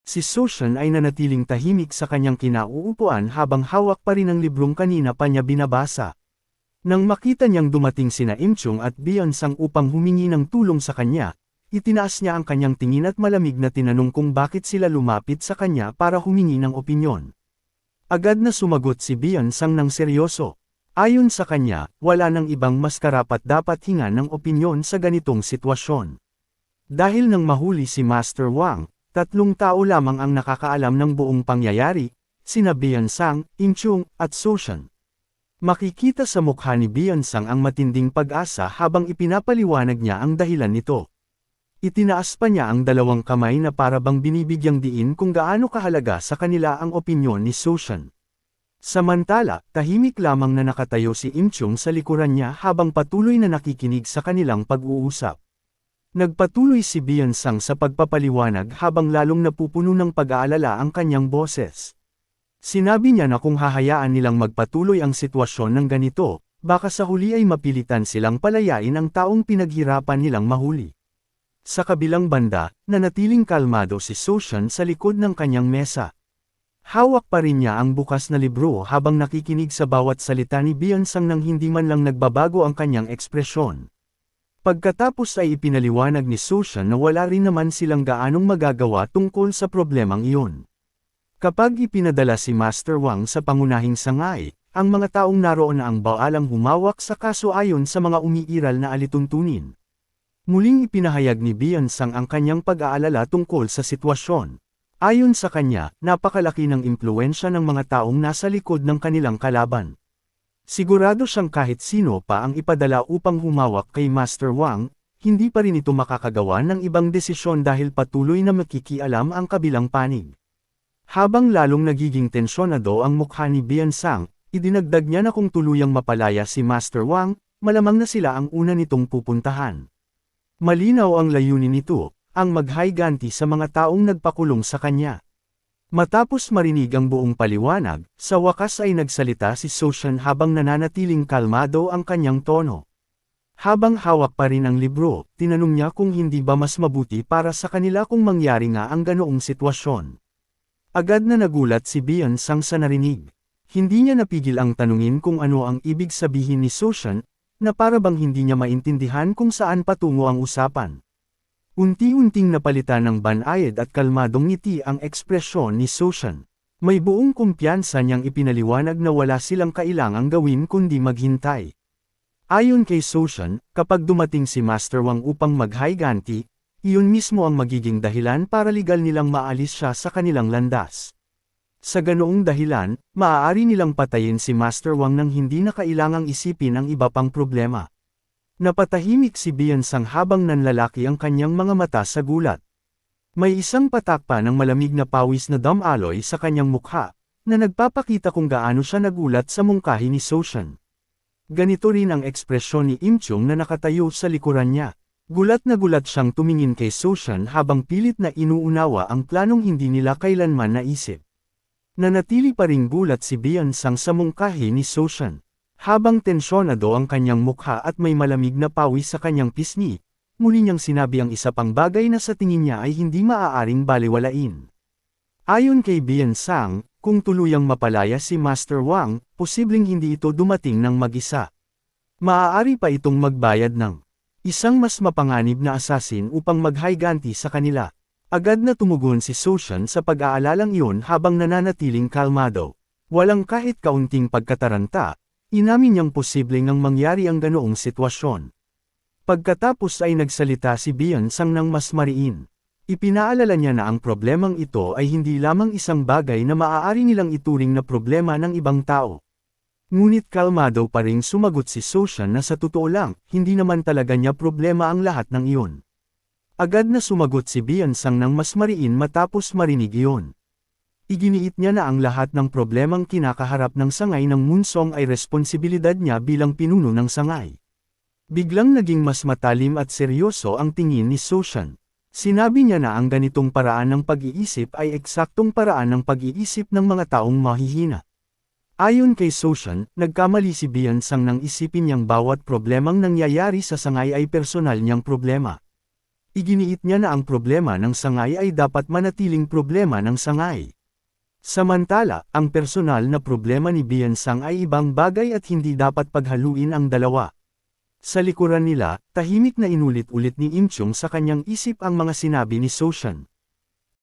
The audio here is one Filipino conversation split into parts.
Si Soshan ay nanatiling tahimik sa kanyang kinauupuan habang hawak pa rin ang librong kanina pa niya binabasa. Nang makita niyang dumating sina Imchung at Byeonsang upang humingi ng tulong sa kanya, itinaas niya ang kanyang tingin at malamig na tinanong kung bakit sila lumapit sa kanya para humingi ng opinyon. Agad na sumagot si Byeonsang ng seryoso. Ayon sa kanya, wala nang ibang mas karapat-dapat hinga ng opinyon sa ganitong sitwasyon. Dahil nang mahuli si Master Wang, 3 tao lamang ang nakakaalam ng buong pangyayari, sina Byeonsang, Imchung, at Soshan. Makikita sa mukha ni Byeonsang ang matinding pag-asa habang ipinapaliwanag niya ang dahilan nito. Itinaas pa niya ang 2 kamay na para bang binibigyang diin kung gaano kahalaga sa kanila ang opinyon ni Soshan. Samantala, tahimik lamang na nakatayo si Imchung sa likuran niya habang patuloy na nakikinig sa kanilang pag-uusap. Nagpatuloy si Byeonsang sa pagpapaliwanag habang lalong napupuno ng pag-aalala ang kanyang boses. Sinabi niya na kung hahayaan nilang magpatuloy ang sitwasyon ng ganito, baka sa huli ay mapilitan silang palayain ang taong pinaghirapan nilang mahuli. Sa kabilang banda, nanatiling kalmado si Soshan sa likod ng kanyang mesa. Hawak pa rin niya ang bukas na libro habang nakikinig sa bawat salita ni Byeonsang nang hindi man lang nagbabago ang kanyang ekspresyon. Pagkatapos ay ipinaliwanag ni Soshan na wala rin naman silang gaanong magagawa tungkol sa problemang iyon. Kapag ipinadala si Master Wang sa pangunahing sangay, ang mga taong naroon na ang baalang humawak sa kaso ayon sa mga umiiral na alituntunin. Muling ipinahayag ni Byeonsang ang kanyang pag-aalala tungkol sa sitwasyon. Ayon sa kanya, napakalaki ng impluwensya ng mga taong nasa likod ng kanilang kalaban. Sigurado siyang kahit sino pa ang ipadala upang humawak kay Master Wang, hindi pa rin ito makakagawa ng ibang desisyon dahil patuloy na makikialam ang kabilang panig. Habang lalong nagiging tensyonado ang mukha ni Byeonsang, idinagdag niya na kung tuluyang mapalaya si Master Wang, malamang na sila ang una nitong pupuntahan. Malinaw ang layunin nito, ang maghayganti sa mga taong nagpakulong sa kanya. Matapos marinig ang buong paliwanag, sa wakas ay nagsalita si Soshan habang nananatiling kalmado ang kanyang tono. Habang hawak pa rin ang libro, tinanong niya kung hindi ba mas mabuti para sa kanila kung mangyari nga ang ganoong sitwasyon. Agad na nagulat si Byeonsang sa narinig. Hindi niya napigil ang tanungin kung ano ang ibig sabihin ni Soshan, na para bang hindi niya maintindihan kung saan patungo ang usapan. Unti-unting napalitan ng banayad at kalmadong ngiti ang ekspresyon ni Soshan. May buong kumpiyansa niyang ipinaliwanag na wala silang kailangang gawin kundi maghintay. Ayon kay Soshan, kapag dumating si Master Wang upang maghayganti, iyon mismo ang magiging dahilan para legal nilang maalis siya sa kanilang landas. Sa ganoong dahilan, maaari nilang patayin si Master Wang nang hindi na kailangang isipin ang iba pang problema. Napatahimik si Byeonsang habang nanlalaki ang kanyang mga mata sa gulat. May isang patak pa ng malamig na pawis na damaloy sa kanyang mukha, na nagpapakita kung gaano siya nagulat sa mungkahi ni Soshan. Ganito rin ang ekspresyon ni Imchung na nakatayo sa likuran niya. Gulat na gulat siyang tumingin kay Soshan habang pilit na inuunawa ang planong hindi nila kailanman naisip. Nanatili pa ring gulat si Byeonsang sa mungkahi ni Soshan. Habang tensyonado ang kanyang mukha at may malamig na pawis sa kanyang pisngi, muli niyang sinabi ang isa pang bagay na sa tingin niya ay hindi maaaring balewalain. Ayon kay Byeonsang, kung tuluyang mapalaya si Master Wang, posibleng hindi ito dumating ng mag-isa. Maaari pa itong magbayad ng isang mas mapanganib na asasin upang maghayganti sa kanila. Agad na tumugon si Soshan sa pag-aalalang iyon habang nananatiling kalmado. Walang kahit kaunting pagkataranta. Inamin niyang posibleng ang mangyari ang ganoong sitwasyon. Pagkatapos ay nagsalita si Byeonsang ng mas mariin. Ipinaalala niya na ang problemang ito ay hindi lamang isang bagay na maaari nilang ituring na problema ng ibang tao. Ngunit kalmado pa ring sumagot si Soshan na sa totoo lang, hindi naman talaga niya problema ang lahat ng iyon. Agad na sumagot si Byeonsang ng mas mariin matapos marinig iyon. Iginiit niya na ang lahat ng problemang kinakaharap ng sangay ng Moonsong ay responsibilidad niya bilang pinuno ng sangay. Biglang naging mas matalim at seryoso ang tingin ni Soshan. Sinabi niya na ang ganitong paraan ng pag-iisip ay eksaktong paraan ng pag-iisip ng mga taong mahihina. Ayon kay Soshan, nagkamali si Byeonsang nang isipin niyang bawat problemang nangyayari sa sangay ay personal niyang problema. Iginiit niya na ang problema ng sangay ay dapat manatiling problema ng sangay. Samantala, ang personal na problema ni Biansang ay ibang bagay at hindi dapat paghaluin ang dalawa. Sa likuran nila, tahimik na inulit-ulit ni Imchung sa kanyang isip ang mga sinabi ni Soshan.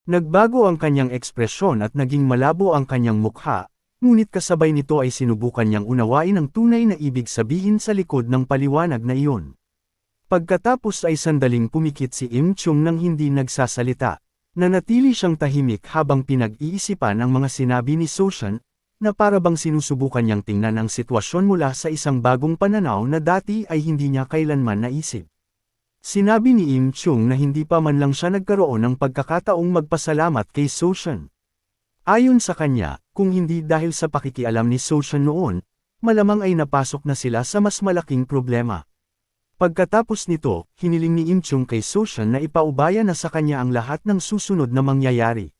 Nagbago ang kanyang ekspresyon at naging malabo ang kanyang mukha, ngunit kasabay nito ay sinubukan niyang unawain ang tunay na ibig sabihin sa likod ng paliwanag na iyon. Pagkatapos ay sandaling pumikit si Imchung nang hindi nagsasalita. Nanatili siyang tahimik habang pinag-iisipan ang mga sinabi ni Soshan, na parabang sinusubukan niyang tingnan ang sitwasyon mula sa isang bagong pananaw na dati ay hindi niya kailanman naisip. Sinabi ni Imchung na hindi pa man lang siya nagkaroon ng pagkakataong magpasalamat kay Soshan. Ayon sa kanya, kung hindi dahil sa pakikialam ni Soshan noon, malamang ay napasok na sila sa mas malaking problema. Pagkatapos nito, hiniling ni Imchung kay Soshan na ipaubaya na sa kanya ang lahat ng susunod na mangyayari.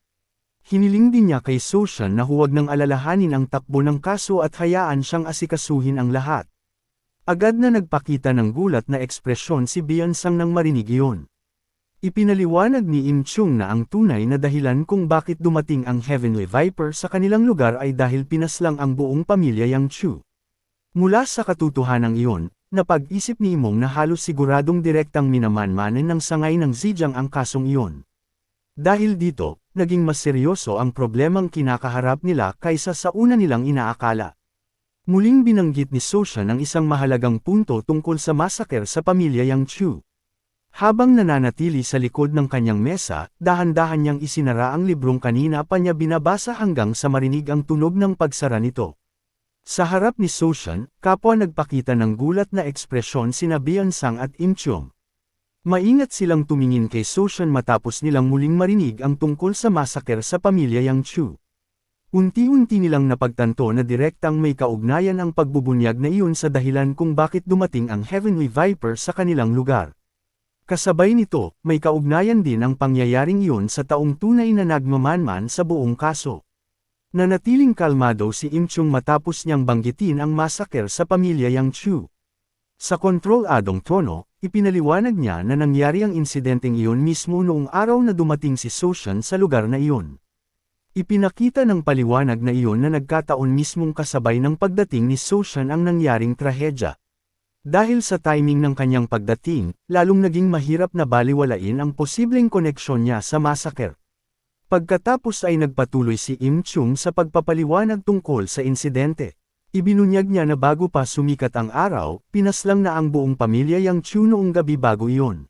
Hiniling din niya kay Soshan na huwag nang alalahanin ang takbo ng kaso at hayaan siyang asikasuhin ang lahat. Agad na nagpakita ng gulat na ekspresyon si Biansang nang marinig iyon. Ipinaliwanag ni Imchung na ang tunay na dahilan kung bakit dumating ang Heavenly Viper sa kanilang lugar ay dahil pinaslang ang buong pamilya Yang Chu. Mula sa katotohanan iyon, napag-isip ni Imong na halos siguradong direktang minamanmanan ng sangay ng Zhejiang ang kasong iyon. Dahil dito, naging mas seryoso ang problemang kinakaharap nila kaysa sa una nilang inaakala. Muling binanggit ni Soshan ang isang mahalagang punto tungkol sa massacre sa pamilya Yang Chu. Habang nananatili sa likod ng kanyang mesa, dahan-dahan niyang isinara ang librong kanina pa niya binabasa hanggang sa marinig ang tunog ng pagsara nito. Sa harap ni Soshan, kapwa nagpakita ng gulat na ekspresyon sina Biansang at Imchung. Maingat silang tumingin kay Soshan matapos nilang muling marinig ang tungkol sa massacre sa pamilya Yang Chu. Unti-unti nilang napagtanto na direktang may kaugnayan ang pagbubunyag na iyon sa dahilan kung bakit dumating ang Heavenly Viper sa kanilang lugar. Kasabay nito, may kaugnayan din ang pangyayaring iyon sa taong tunay na nagmamanman sa buong kaso. Nanatiling kalmado si Imchung matapos niyang banggitin ang massacre sa pamilya Yang Chu. Sa kontroladong tono, ipinaliwanag niya na nangyari ang insidenteng iyon mismo noong araw na dumating si Soshan sa lugar na iyon. Ipinakita ng paliwanag na iyon na nagkataon mismong kasabay ng pagdating ni Soshan ang nangyaring trahedya. Dahil sa timing ng kanyang pagdating, lalong naging mahirap na baliwalain ang posibleng koneksyon niya sa massacre. Pagkatapos ay nagpatuloy si Imchung sa pagpapaliwanag tungkol sa insidente. Ibinunyag niya na bago pa sumikat ang araw, pinaslang na ang buong pamilya Yang Chu noong gabi bago iyon.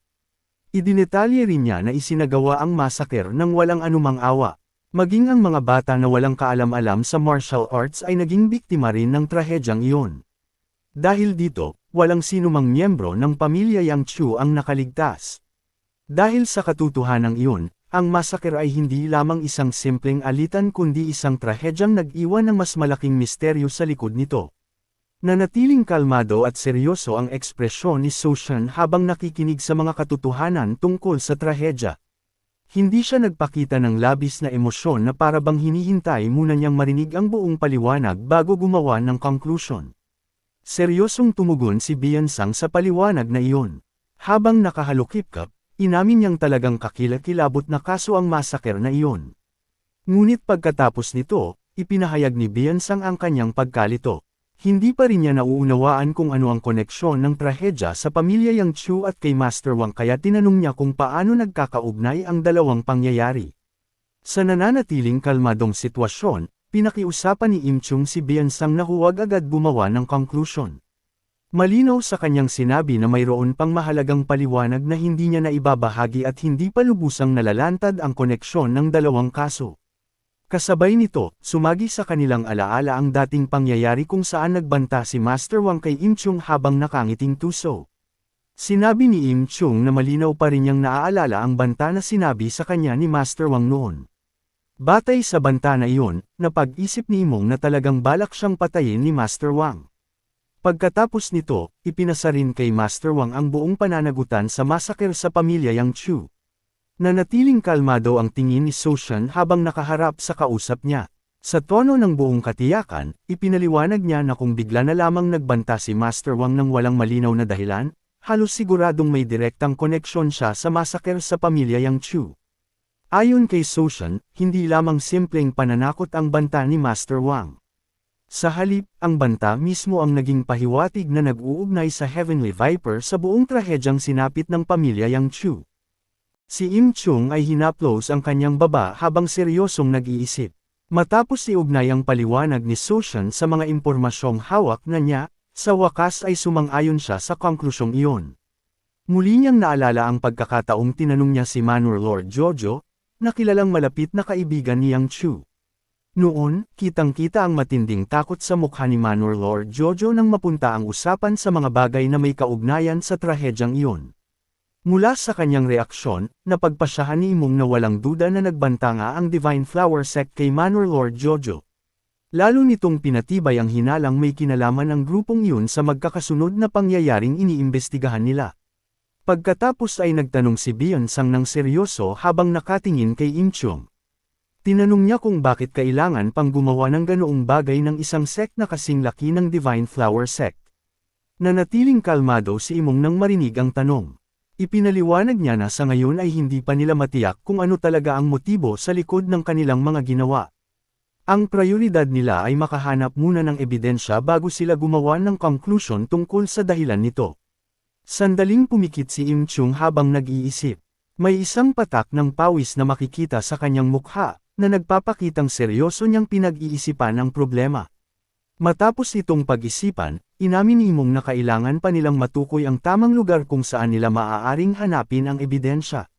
Idinetalye rin niya na isinagawa ang massacre ng walang anumang awa. Maging ang mga bata na walang kaalam-alam sa martial arts ay naging biktima rin ng trahedyang iyon. Dahil dito, walang sinumang miyembro ng pamilya Yang Chu ang nakaligtas. Dahil sa katotohanan iyon, ang massacre ay hindi lamang isang simpleng alitan kundi isang trahedyang nag-iwan ng mas malaking misteryo sa likod nito. Nanatiling kalmado at seryoso ang ekspresyon ni Soshan habang nakikinig sa mga katotohanan tungkol sa trahedya. Hindi siya nagpakita ng labis na emosyon na parabang hinihintay muna niyang marinig ang buong paliwanag bago gumawa ng conclusion. Seryosong tumugon si Biansang sa paliwanag na iyon. Habang nakahalukip-kap, inamin niyang talagang kakilakilabot na kaso ang massacre na iyon. Ngunit pagkatapos nito, ipinahayag ni Biansang ang kanyang pagkalito. Hindi pa rin niya nauunawaan kung ano ang koneksyon ng trahedya sa pamilya Yang Chu at kay Master Wang kaya tinanong niya kung paano nagkakaugnay ang dalawang pangyayari. Sa nananatiling kalmadong sitwasyon, pinakiusapan ni Imchung si Biansang na huwag agad gumawa ng conclusion. Malinaw sa kanyang sinabi na mayroon pang mahalagang paliwanag na hindi niya naibabahagi at hindi pa lubusang nalalantad ang koneksyon ng dalawang kaso. Kasabay nito, sumagi sa kanilang alaala ang dating pangyayari kung saan nagbanta si Master Wang kay Imchung habang nakangiting tuso. Sinabi ni Imchung na malinaw pa rin niyang naaalala ang banta na sinabi sa kanya ni Master Wang noon. Batay sa banta na iyon, napag-isip ni Imong na talagang balak siyang patayin ni Master Wang. Pagkatapos nito, ipinasa rin kay Master Wang ang buong pananagutan sa massacre sa pamilya Yang Chu. Nanatiling kalmado ang tingin ni Soshan habang nakaharap sa kausap niya. Sa tono ng buong katiyakan, ipinaliwanag niya na kung bigla na lamang nagbanta si Master Wang ng walang malinaw na dahilan, halos siguradong may direktang koneksyon siya sa massacre sa pamilya Yang Chu. Ayon kay Soshan, hindi lamang simpleng pananakot ang banta ni Master Wang. Sa halip, ang banta mismo ang naging pahiwatig na nag-uugnay sa Heavenly Viper sa buong trahedyang sinapit ng pamilya Yang Chu. Si Im Chung ay hinaplos ang kanyang baba habang seryosong nag-iisip. Matapos iugnay ang paliwanag ni Soshan sa mga impormasyong hawak na niya, sa wakas ay sumang-ayon siya sa konklusyong iyon. Muli niyang naalala ang pagkakataong tinanong niya si Manor Lord Jojo, na kilalang malapit na kaibigan ni Yang Chu. Noon, kitang-kita ang matinding takot sa mukha ni Manor Lord Jojo nang mapunta ang usapan sa mga bagay na may kaugnayan sa trahedyang iyon. Mula sa kanyang reaksyon, napagpasyahan ni Imong na walang duda na nagbanta nga ang Divine Flower Sect kay Manor Lord Jojo. Lalo nitong pinatibay ang hinalang may kinalaman ang grupong iyon sa magkakasunod na pangyayaring iniimbestigahan nila. Pagkatapos ay nagtanong si Byeonsang ng seryoso habang nakatingin kay Im Chung. Tinanong niya kung bakit kailangan pang gumawa ng ganoong bagay ng isang sect na kasing laki ng Divine Flower Sect. Nanatiling kalmado si Imong nang marinig ang tanong. Ipinaliwanag niya na sa ngayon ay hindi pa nila matiyak kung ano talaga ang motibo sa likod ng kanilang mga ginawa. Ang prioridad nila ay makahanap muna ng ebidensya bago sila gumawa ng conclusion tungkol sa dahilan nito. Sandaling pumikit si Im Chung habang nag-iisip. May isang patak ng pawis na makikita sa kanyang mukha, na nagpapakitang seryoso niyang pinag-iisipan ang problema. Matapos itong pag-isipan, inamin ni Imong na kailangan pa nilang matukoy ang tamang lugar kung saan nila maaaring hanapin ang ebidensya.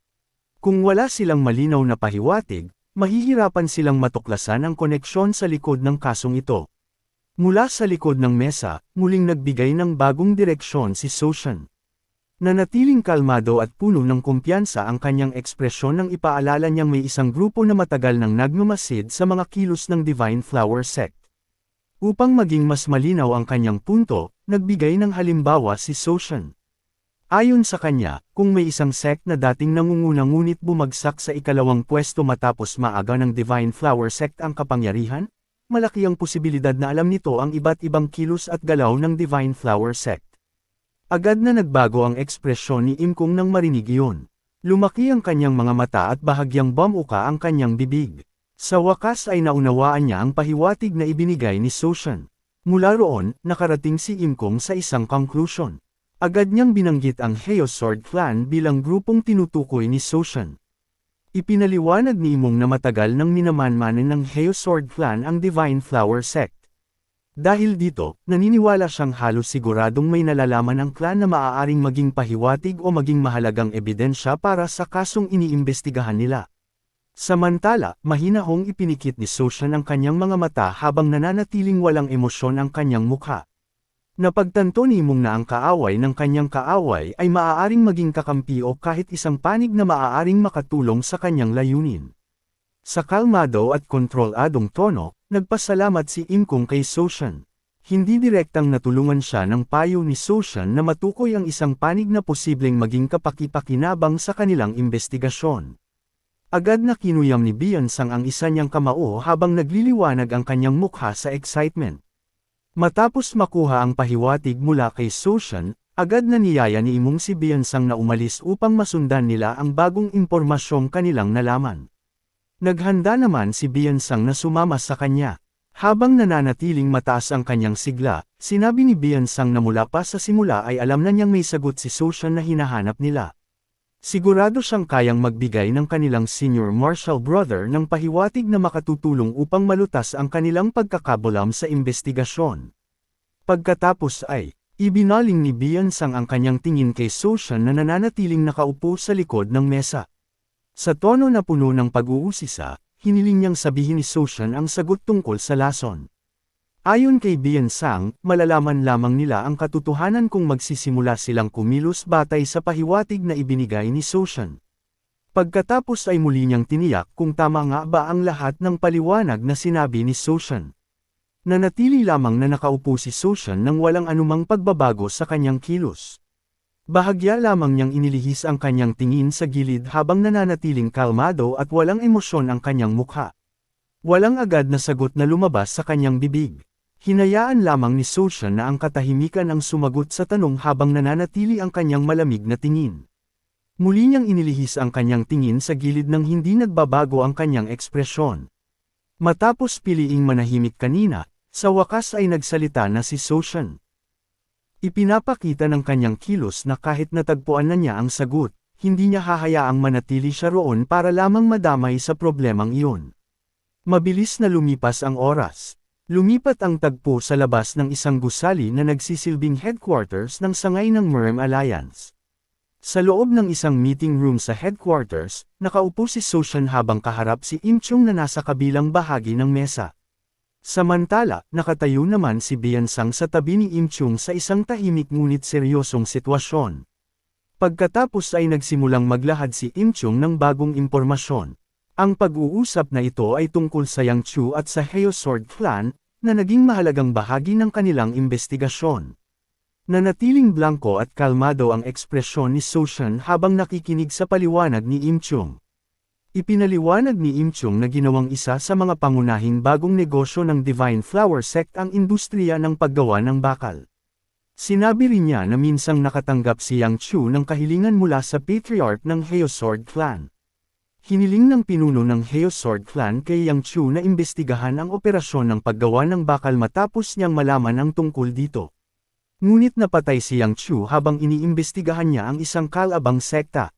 Kung wala silang malinaw na pahiwatig, mahihirapan silang matuklasan ang koneksyon sa likod ng kasong ito. Mula sa likod ng mesa, muling nagbigay ng bagong direksyon si Soshan. Nanatiling kalmado at puno ng kumpiyansa ang kanyang ekspresyon nang ipaalala niyang may isang grupo na matagal nang nagmamasid sa mga kilos ng Divine Flower Sect. Upang maging mas malinaw ang kanyang punto, nagbigay ng halimbawa si Soshan. Ayon sa kanya, kung may isang sect na dating nangunguna ngunit bumagsak sa ikalawang pwesto matapos maaga ng Divine Flower Sect ang kapangyarihan, malaki ang posibilidad na alam nito ang iba't ibang kilos at galaw ng Divine Flower Sect. Agad na nagbago ang ekspresyon ni Im Kung nang marinig iyon. Lumaki ang kanyang mga mata at bahagyang bumuka ang kanyang bibig. Sa wakas ay naunawaan niya ang pahiwatig na ibinigay ni Soshan. Mula roon, nakarating si Im Kung sa isang conclusion. Agad niyang binanggit ang Heos Sword Clan bilang grupong tinutukoy ni Soshan. Ipinaliwanag ni Imong na matagal nang minamanmanan ng Heos Sword Clan ang Divine Flower Sect. Dahil dito, naniniwala siyang halos siguradong may nalalaman ang clan na maaaring maging pahiwatig o maging mahalagang ebidensya para sa kasong iniimbestigahan nila. Samantala, mahinahong ipinikit ni Soshan ang kanyang mga mata habang nananatiling walang emosyon ang kanyang mukha. Napagtanto ni Imong na ang kaaway ng kanyang kaaway ay maaaring maging kakampi o kahit isang panig na maaaring makatulong sa kanyang layunin. Sa kalmado at kontroladong tono, nagpasalamat si Im Kung kay Soshan. Hindi direktang natulungan siya ng payo ni Soshan na matukoy ang isang panig na posibleng maging kapaki-pakinabang sa kanilang investigasyon. Agad na kinuyam ni Byeonsang ang isa niyang kamao habang nagliliwanag ang kanyang mukha sa excitement. Matapos makuha ang pahiwatig mula kay Soshan, agad na niyaya ni Imong si Byeonsang na umalis upang masundan nila ang bagong impormasyong kanilang nalaman. Naghanda naman si Byeonsang na sumama sa kanya. Habang nananatiling mataas ang kanyang sigla, sinabi ni Byeonsang na mula pa sa simula ay alam na niyang may sagot si Soshan na hinahanap nila. Sigurado siyang kayang magbigay ng kanilang senior martial brother ng pahiwatig na makatutulong upang malutas ang kanilang pagkakabulam sa investigasyon. Pagkatapos ay, ibinaling ni Byeonsang ang kanyang tingin kay Soshan na nananatiling nakaupo sa likod ng mesa. Sa tono na puno ng pag-uusisa, hiniling niyang sabihin ni Soshan ang sagot tungkol sa lason. Ayon kay Byeonsang, malalaman lamang nila ang katotohanan kung magsisimula silang kumilos batay sa pahiwatig na ibinigay ni Soshan. Pagkatapos ay muli niyang tiniyak kung tama nga ba ang lahat ng paliwanag na sinabi ni Soshan. Nanatili lamang na nakaupo si Soshan nang walang anumang pagbabago sa kanyang kilos. Bahagya lamang niyang inilihis ang kanyang tingin sa gilid habang nananatiling kalmado at walang emosyon ang kanyang mukha. Walang agad na sagot na lumabas sa kanyang bibig. Hinayaan lamang ni Soshan na ang katahimikan ang sumagot sa tanong habang nananatili ang kanyang malamig na tingin. Muli niyang inilihis ang kanyang tingin sa gilid nang hindi nagbabago ang kanyang ekspresyon. Matapos piliing manahimik kanina, sa wakas ay nagsalita na si Soshan. Ipinapakita ng kanyang kilos na kahit natagpuan na niya ang sagot, hindi niya hahayaang manatili siya roon para lamang madamay sa problemang iyon. Mabilis na lumipas ang oras. Lumipat ang tagpo sa labas ng isang gusali na nagsisilbing headquarters ng sangay ng Merm Alliance. Sa loob ng isang meeting room sa headquarters, nakaupo si Soshan habang kaharap si Imchung na nasa kabilang bahagi ng mesa. Samantala, nakatayo naman si Biansang sa tabi ni Imchung sa isang tahimik ngunit seryosong sitwasyon. Pagkatapos ay nagsimulang maglahad si Imchung ng bagong impormasyon. Ang pag-uusap na ito ay tungkol sa Yang Chu at sa Heo Sword Clan, na naging mahalagang bahagi ng kanilang investigasyon. Nanatiling blanko at kalmado ang ekspresyon ni Soshan habang nakikinig sa paliwanag ni Imchung. Ipinaliwanag ni Imchung na ginawang isa sa mga pangunahing bagong negosyo ng Divine Flower Sect ang industriya ng paggawa ng bakal. Sinabi rin niya na minsang nakatanggap si Yang Chu ng kahilingan mula sa Patriarch ng Heo Sword Clan. Hiniling ng pinuno ng Heo Sword Clan kay Yang Chu na imbestigahan ang operasyon ng paggawa ng bakal matapos niyang malaman ang tungkol dito. Ngunit napatay si Yang Chu habang iniimbestigahan niya ang isang kalabang sekta.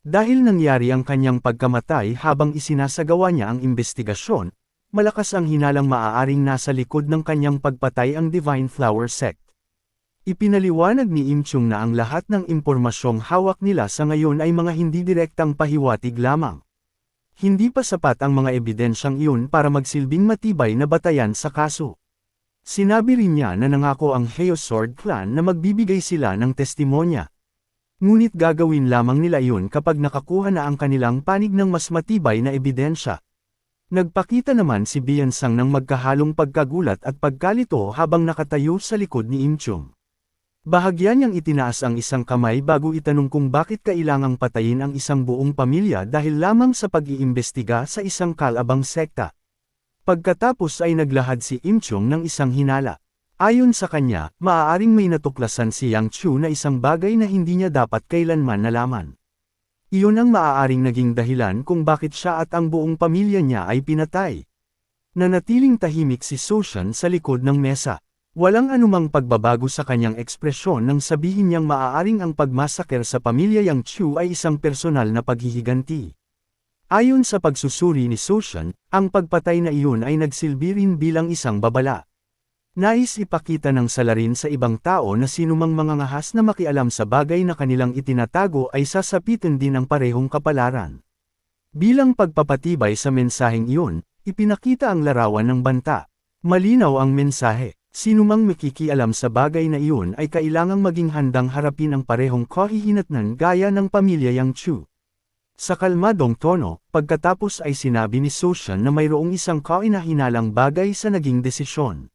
Dahil nangyari ang kanyang pagkamatay habang isinasagawa niya ang investigasyon, malakas ang hinalang maaaring nasa likod ng kanyang pagpatay ang Divine Flower Sect. Ipinaliwanag ni Imchung na ang lahat ng impormasyong hawak nila sa ngayon ay mga hindi direktang pahiwatig lamang. Hindi pa sapat ang mga ebidensyang iyon para magsilbing matibay na batayan sa kaso. Sinabi rin niya na nangako ang Heo Sword Clan na magbibigay sila ng testimonya. Ngunit gagawin lamang nila iyon kapag nakakuha na ang kanilang panig ng mas matibay na ebidensya. Nagpakita naman si Biansang ng magkahalong pagkagulat at pagkalito habang nakatayo sa likod ni Imchung. Bahagyan niyang itinaas ang isang kamay bago itanong kung bakit kailangang patayin ang isang buong pamilya dahil lamang sa pag-iimbestiga sa isang kalabang sekta. Pagkatapos ay naglahad si Imchung ng isang hinala. Ayon sa kanya, maaaring may natuklasan si Yang Chu na isang bagay na hindi niya dapat kailanman nalaman. Iyon ang maaaring naging dahilan kung bakit siya at ang buong pamilya niya ay pinatay. Nanatiling tahimik si Soshan sa likod ng mesa. Walang anumang pagbabago sa kanyang ekspresyon nang sabihin niyang maaaring ang pagmasaker sa pamilya Yang Chu ay isang personal na paghihiganti. Ayon sa pagsusuri ni Soshan, ang pagpatay na iyon ay nagsilbi rin bilang isang babala. Nais ipakita ng salarin sa ibang tao na sinumang mangangahas na makialam sa bagay na kanilang itinatago ay sasapitin din ng parehong kapalaran. Bilang pagpapatibay sa mensaheng iyon, ipinakita ang larawan ng banta. Malinaw ang mensahe. Sinumang makikialam sa bagay na iyon ay kailangang maging handang harapin ang parehong kahihinatnan gaya ng pamilya Yang Chu. Sa kalmadong tono, pagkatapos ay sinabi ni Soshan na mayroong isang kahinahinalang bagay sa naging desisyon.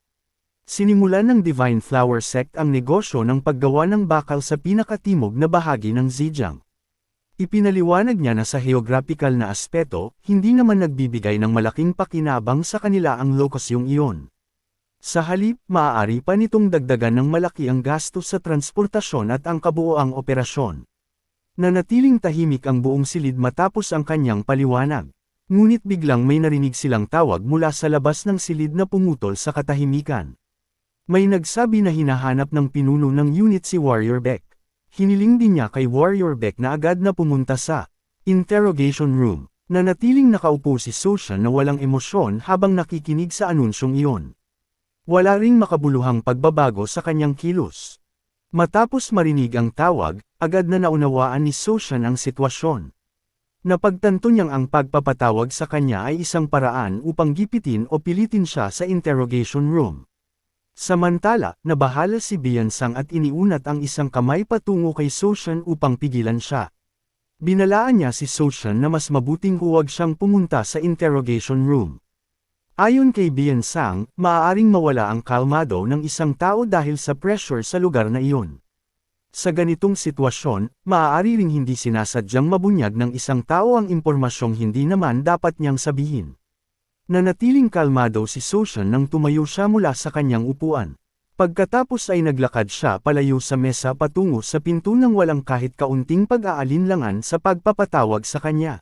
Sinimulan ng Divine Flower Sect ang negosyo ng paggawa ng bakal sa pinakatimog na bahagi ng Zhejiang. Ipinaliwanag niya na sa geographical na aspeto, hindi naman nagbibigay ng malaking pakinabang sa kanila ang lokasyong iyon. Sa halip, maaari pa nitong dagdagan ng malaki ang gastos sa transportasyon at ang kabuoang operasyon. Nanatiling tahimik ang buong silid matapos ang kanyang paliwanag. Ngunit biglang may narinig silang tawag mula sa labas ng silid na pumutol sa katahimikan. May nagsabi na hinahanap ng pinuno ng unit si Warrior Beck. Hiniling din niya kay Warrior Beck na agad na pumunta sa interrogation room. Nanatiling nakaupo si Soshan na walang emosyon habang nakikinig sa anunsyong iyon. Wala ring makabuluhang pagbabago sa kanyang kilos. Matapos marinig ang tawag, agad na naunawaan ni Soshan ang sitwasyon. Napagtanto niyang ang pagpapatawag sa kanya ay isang paraan upang gipitin o pilitin siya sa interrogation room. Samantala, nabahala si Biansang at iniunat ang isang kamay patungo kay Soshan upang pigilan siya. Binalaan niya si Soshan na mas mabuting huwag siyang pumunta sa interrogation room. Ayon kay Biansang, maaaring mawala ang kalmado ng isang tao dahil sa pressure sa lugar na iyon. Sa ganitong sitwasyon, maaari ring hindi sinasadyang mabunyag ng isang tao ang impormasyong hindi naman dapat niyang sabihin. Nanatiling kalmado si Soshan nang tumayo siya mula sa kanyang upuan. Pagkatapos ay naglakad siya palayo sa mesa patungo sa pinto nang walang kahit kaunting pag-aalinlangan sa pagpapatawag sa kanya.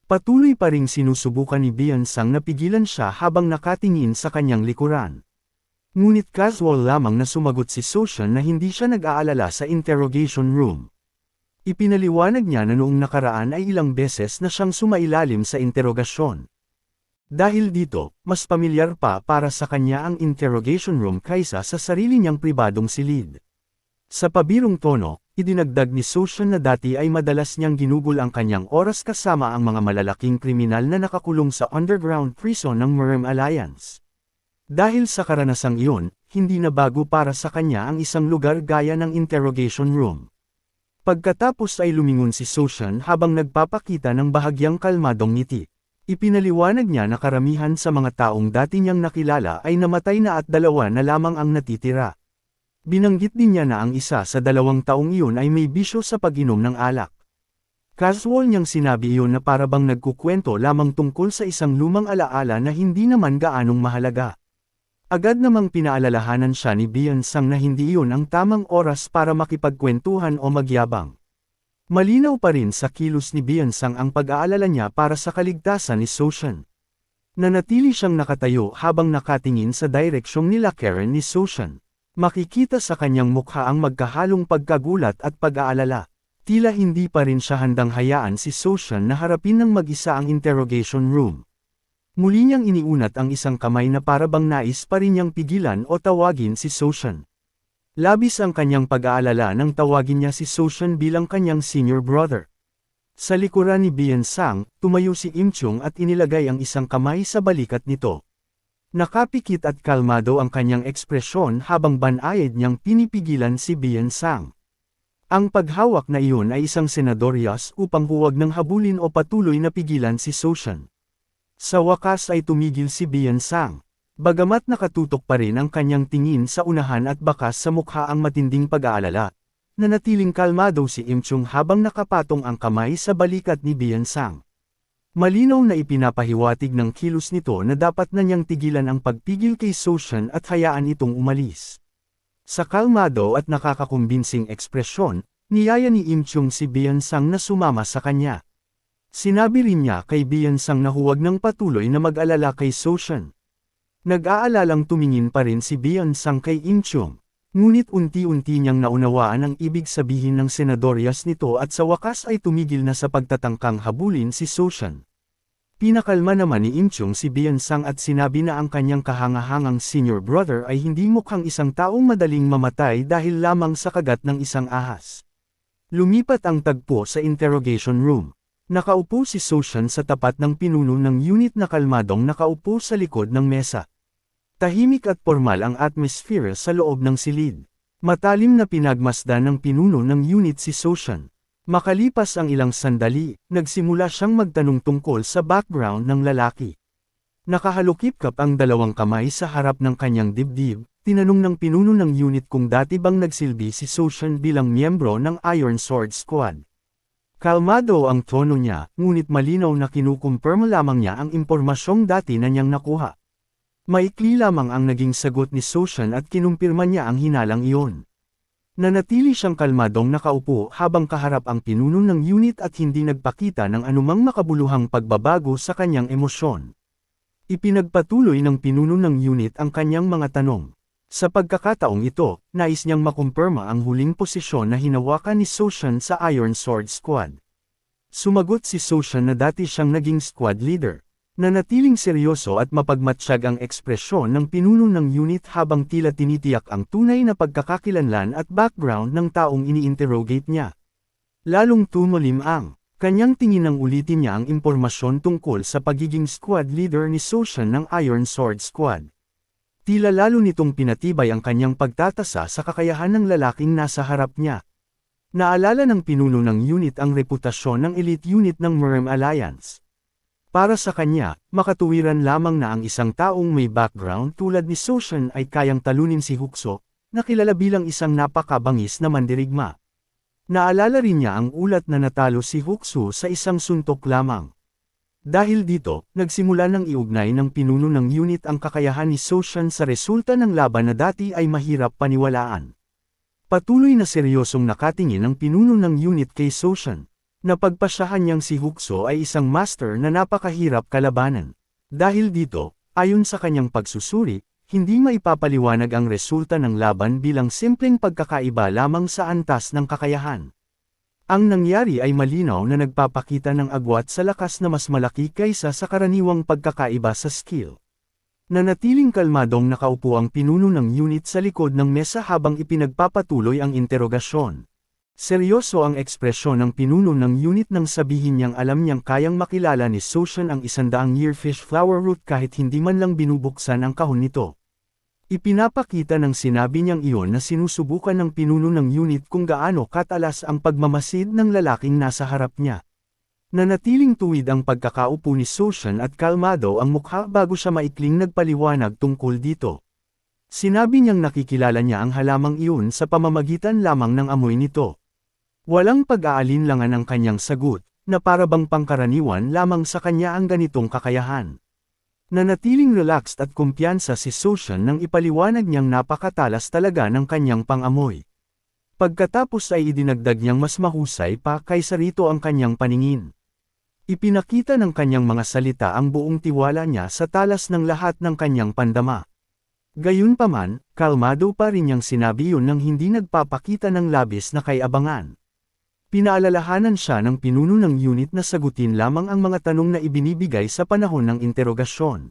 Patuloy pa ring sinusubukan ni Byeonsang na pigilan siya habang nakatingin sa kanyang likuran. Ngunit casual lamang na sumagot si Soshan na hindi siya nag-aalala sa interrogation room. Ipinaliwanag niya na noong nakaraan ay ilang beses na siyang sumailalim sa interogasyon. Dahil dito, mas pamilyar pa para sa kanya ang interrogation room kaysa sa sarili niyang pribadong silid. Sa pabirong tono, idinagdag ni Soshan na dati ay madalas niyang ginugol ang kanyang oras kasama ang mga malalaking kriminal na nakakulong sa underground prison ng Murem Alliance. Dahil sa karanasang iyon, hindi na bago para sa kanya ang isang lugar gaya ng interrogation room. Pagkatapos ay lumingon si Soshan habang nagpapakita ng bahagyang kalmadong ngiti. Ipinaliwanag niya na karamihan sa mga taong dati niyang nakilala ay namatay na at 2 na lamang ang natitira. Binanggit din niya na ang isa sa 2 taong iyon ay may bisyo sa pag-inom ng alak. Casual niyang sinabi iyon na parabang nagkukwento lamang tungkol sa isang lumang alaala na hindi naman gaanong mahalaga. Agad namang pinaalalahanan siya ni Byeonsang na hindi iyon ang tamang oras para makipagkwentuhan o magyabang. Malinaw pa rin sa kilos ni Byeonsang ang pag-aalala niya para sa kaligtasan ni Soshan. Nanatili siyang nakatayo habang nakatingin sa direksyong nila Karen ni Soshan. Makikita sa kanyang mukha ang magkahalong pagkagulat at pag-aalala. Tila hindi pa rin siya handang hayaan si Soshan na harapin ng mag-isa ang interrogation room. Muli niyang iniunat ang isang kamay na parabang nais pa rin niyang pigilan o tawagin si Soshan. Labis ang kanyang pag-aalala nang tawagin niya si Soshan bilang kanyang senior brother. Sa likuran ni Byeonsang, tumayo si Imchung at inilagay ang isang kamay sa balikat nito. Nakapikit at kalmado ang kanyang ekspresyon habang banayad niyang pinipigilan si Byeonsang. Ang paghawak na iyon ay isang senadoryas upang huwag nang habulin o patuloy na pigilan si Soshan. Sa wakas ay tumigil si Byeonsang. Bagamat nakatutok pa rin ang kanyang tingin sa unahan at bakas sa mukha ang matinding pag-aalala, nanatiling kalmado si Imchung habang nakapatong ang kamay sa balikat ni Byeonsang. Malinaw na ipinapahiwatig ng kilos nito na dapat na niyang tigilan ang pagpigil kay Soshan at hayaan itong umalis. Sa kalmado at nakakakumbinsing ekspresyon, niyaya ni Imchung si Byeonsang na sumama sa kanya. Sinabi rin niya kay Byeonsang na huwag nang patuloy na mag-alala kay Soshan. Nag-aalalang tumingin pa rin si Byeonsang kay Imchung, ngunit unti-unti niyang naunawaan ang ibig sabihin ng senadoryas nito at sa wakas ay tumigil na sa pagtatangkang habulin si Soshan. Pinakalma naman ni Imchung si Byeonsang at sinabi na ang kanyang kahangahangang senior brother ay hindi mukhang isang taong madaling mamatay dahil lamang sa kagat ng isang ahas. Lumipat ang tagpo sa interrogation room. Nakaupo si Soshan sa tapat ng pinuno ng unit na kalmadong nakaupo sa likod ng mesa. Tahimik at formal ang atmosphere sa loob ng silid. Matalim na pinagmasdan ng pinuno ng unit si Soshan. Makalipas ang ilang sandali, nagsimula siyang magtanong tungkol sa background ng lalaki. Nakahalukip-kap ang 2 kamay sa harap ng kanyang dibdib, tinanong ng pinuno ng unit kung dati bang nagsilbi si Soshan bilang miyembro ng Iron Sword Squad. Kalmado ang tono niya, ngunit malinaw na kinukumpirma lamang niya ang impormasyong dati na niyang nakuha. Maikli lamang ang naging sagot ni Soshan at kinumpirma niya ang hinalang iyon. Nanatili siyang kalmadong nakaupo habang kaharap ang pinuno ng unit at hindi nagpakita ng anumang makabuluhang pagbabago sa kanyang emosyon. Ipinagpatuloy ng pinuno ng unit ang kanyang mga tanong. Sa pagkakataong ito, nais niyang makumpirma ang huling posisyon na hinawakan ni Soshan sa Iron Sword Squad. Sumagot si Soshan na dati siyang naging squad leader. Nanatiling seryoso at mapagmatsyag ang ekspresyon ng pinuno ng unit habang tila tinitiyak ang tunay na pagkakakilanlan at background ng taong ini-interrogate niya. Lalong tumalim ang kanyang tingin nang ulitin niya ang impormasyon tungkol sa pagiging squad leader ni Soshan ng Iron Sword Squad. Tila lalo nitong pinatibay ang kanyang pagtatasa sa kakayahan ng lalaking nasa harap niya. Naalala ng pinuno ng unit ang reputasyon ng elite unit ng Murem Alliance. Para sa kanya, makatuwiran lamang na ang isang taong may background tulad ni Soshan ay kayang talunin si Hukso, na kilala bilang isang napakabangis na mandirigma. Naalala rin niya ang ulat na natalo si Hukso sa isang suntok lamang. Dahil dito, nagsimula ng iugnay ng pinuno ng unit ang kakayahan ni Soshan sa resulta ng laban na dati ay mahirap paniwalaan. Patuloy na seryosong nakatingin ang pinuno ng unit kay Soshan. Napagpasyahan niyang si Hukso ay isang master na napakahirap kalabanan. Dahil dito, ayon sa kanyang pagsusuri, hindi maipapaliwanag ang resulta ng laban bilang simpleng pagkakaiba lamang sa antas ng kakayahan. Ang nangyari ay malinaw na nagpapakita ng agwat sa lakas na mas malaki kaysa sa karaniwang pagkakaiba sa skill. Nanatiling kalmadong nakaupo ang pinuno ng unit sa likod ng mesa habang ipinagpapatuloy ang interogasyon. Seryoso ang ekspresyon ng pinuno ng unit nang sabihin niyang alam niyang kayang makilala ni Soshan ang 100-year fish flower root kahit hindi man lang binubuksan ang kahon nito. Ipinapakita ng sinabi niyang iyon na sinusubukan ng pinuno ng unit kung gaano katalas ang pagmamasid ng lalaking nasa harap niya. Nanatiling tuwid ang pagkakaupo ni Soshan at kalmado ang mukha bago siya maikling nagpaliwanag tungkol dito. Sinabi niyang nakikilala niya ang halamang iyon sa pamamagitan lamang ng amoy nito. Walang pag-aalinlangan ang kanyang sagot, na parabang pangkaraniwan lamang sa kanya ang ganitong kakayahan. Nanatiling relaxed at kumpiyansa si Soshan nang ipaliwanag niyang napakatalas talaga ng kanyang pangamoy. Pagkatapos ay idinagdag niyang mas mahusay pa kaysa rito ang kanyang paningin. Ipinakita ng kanyang mga salita ang buong tiwala niya sa talas ng lahat ng kanyang pandama. Gayunpaman, kalmado pa rin niyang sinabi yun nang hindi nagpapakita ng labis na kay-abangan. Pinaalalahanan siya ng pinuno ng unit na sagutin lamang ang mga tanong na ibinibigay sa panahon ng interogasyon.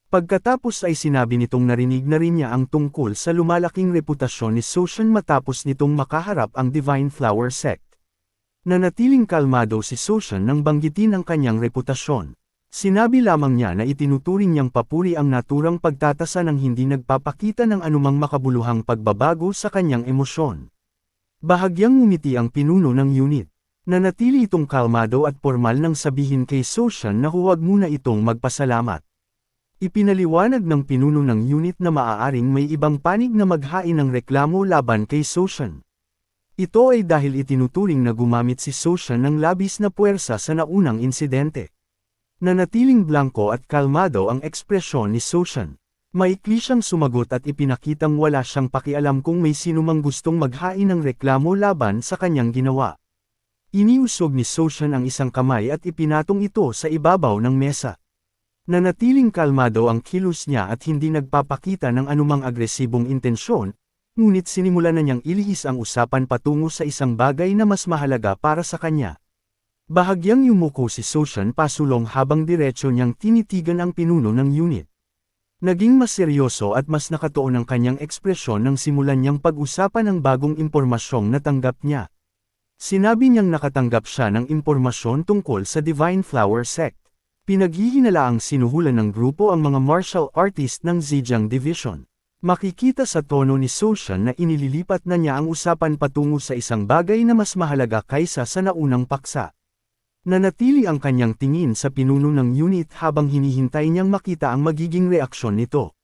Pagkatapos ay sinabi nitong narinig na rin niya ang tungkol sa lumalaking reputasyon ni Soshan matapos nitong makaharap ang Divine Flower Sect. Nanatiling kalmado si Soshan nang banggitin ang kanyang reputasyon. Sinabi lamang niya na itinuturing niyang papuri ang naturang pagtatasa ng hindi nagpapakita ng anumang makabuluhang pagbabago sa kanyang emosyon. Bahagyang ngumiti ang pinuno ng unit. Nanatili itong kalmado at formal nang sabihin kay Soshan na huwag muna itong magpasalamat. Ipinaliwanag ng pinuno ng unit na maaaring may ibang panig na maghain ng reklamo laban kay Soshan. Ito ay dahil itinuturing na gumamit si Soshan ng labis na puwersa sa naunang insidente. Nanatiling blanko at kalmado ang ekspresyon ni Soshan. Maikli siyang sumagot at ipinakitang wala siyang pakialam kung may sinumang gustong maghain ng reklamo laban sa kanyang ginawa. Iniusog ni Soshan ang isang kamay at ipinatong ito sa ibabaw ng mesa. Nanatiling kalmado ang kilos niya at hindi nagpapakita ng anumang agresibong intensyon, ngunit sinimulan na niyang ilihis ang usapan patungo sa isang bagay na mas mahalaga para sa kanya. Bahagyang yumuko si Soshan pasulong habang diretso niyang tinitigan ang pinuno ng unit. Naging mas seryoso at mas nakatuon ang kanyang ekspresyon nang simulan niyang pag-usapan ang bagong impormasyong natanggap niya. Sinabi niyang nakatanggap siya ng impormasyon tungkol sa Divine Flower Sect. Pinaghihinalaang sinuhulan ng grupo ang mga martial artist ng Zhejiang Division. Makikita sa tono ni Soshan na inililipat na niya ang usapan patungo sa isang bagay na mas mahalaga kaysa sa naunang paksa. Nanatili ang kanyang tingin sa pinuno ng unit habang hinihintay niyang makita ang magiging reaksyon nito.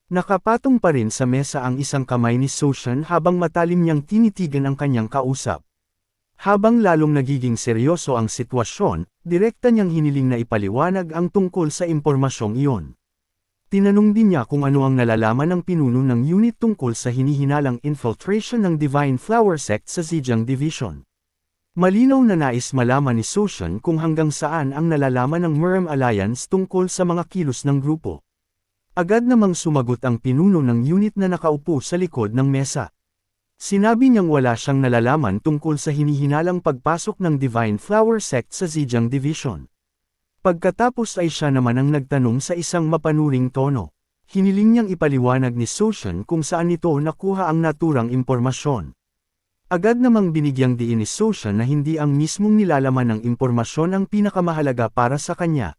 Nakapatong pa rin sa mesa ang isang kamay ni Soshan habang matalim niyang tinitigan ang kanyang kausap. Habang lalong nagiging seryoso ang sitwasyon, direkta niyang hiniling na ipaliwanag ang tungkol sa impormasyong iyon. Tinanong din niya kung ano ang nalalaman ng pinuno ng unit tungkol sa hinihinalang infiltration ng Divine Flower Sect sa Zhejiang Division. Malinaw na nais malaman ni Soshan kung hanggang saan ang nalalaman ng Murem Alliance tungkol sa mga kilos ng grupo. Agad namang sumagot ang pinuno ng unit na nakaupo sa likod ng mesa. Sinabi niyang wala siyang nalalaman tungkol sa hinihinalang pagpasok ng Divine Flower Sect sa Zhejiang Division. Pagkatapos ay siya naman ang nagtanong sa isang mapanuring tono. Hiniling niyang ipaliwanag ni Soshan kung saan ito nakuha ang naturang impormasyon. Agad namang binigyang diin ni Soshan na hindi ang mismong nilalaman ng impormasyon ang pinakamahalaga para sa kanya.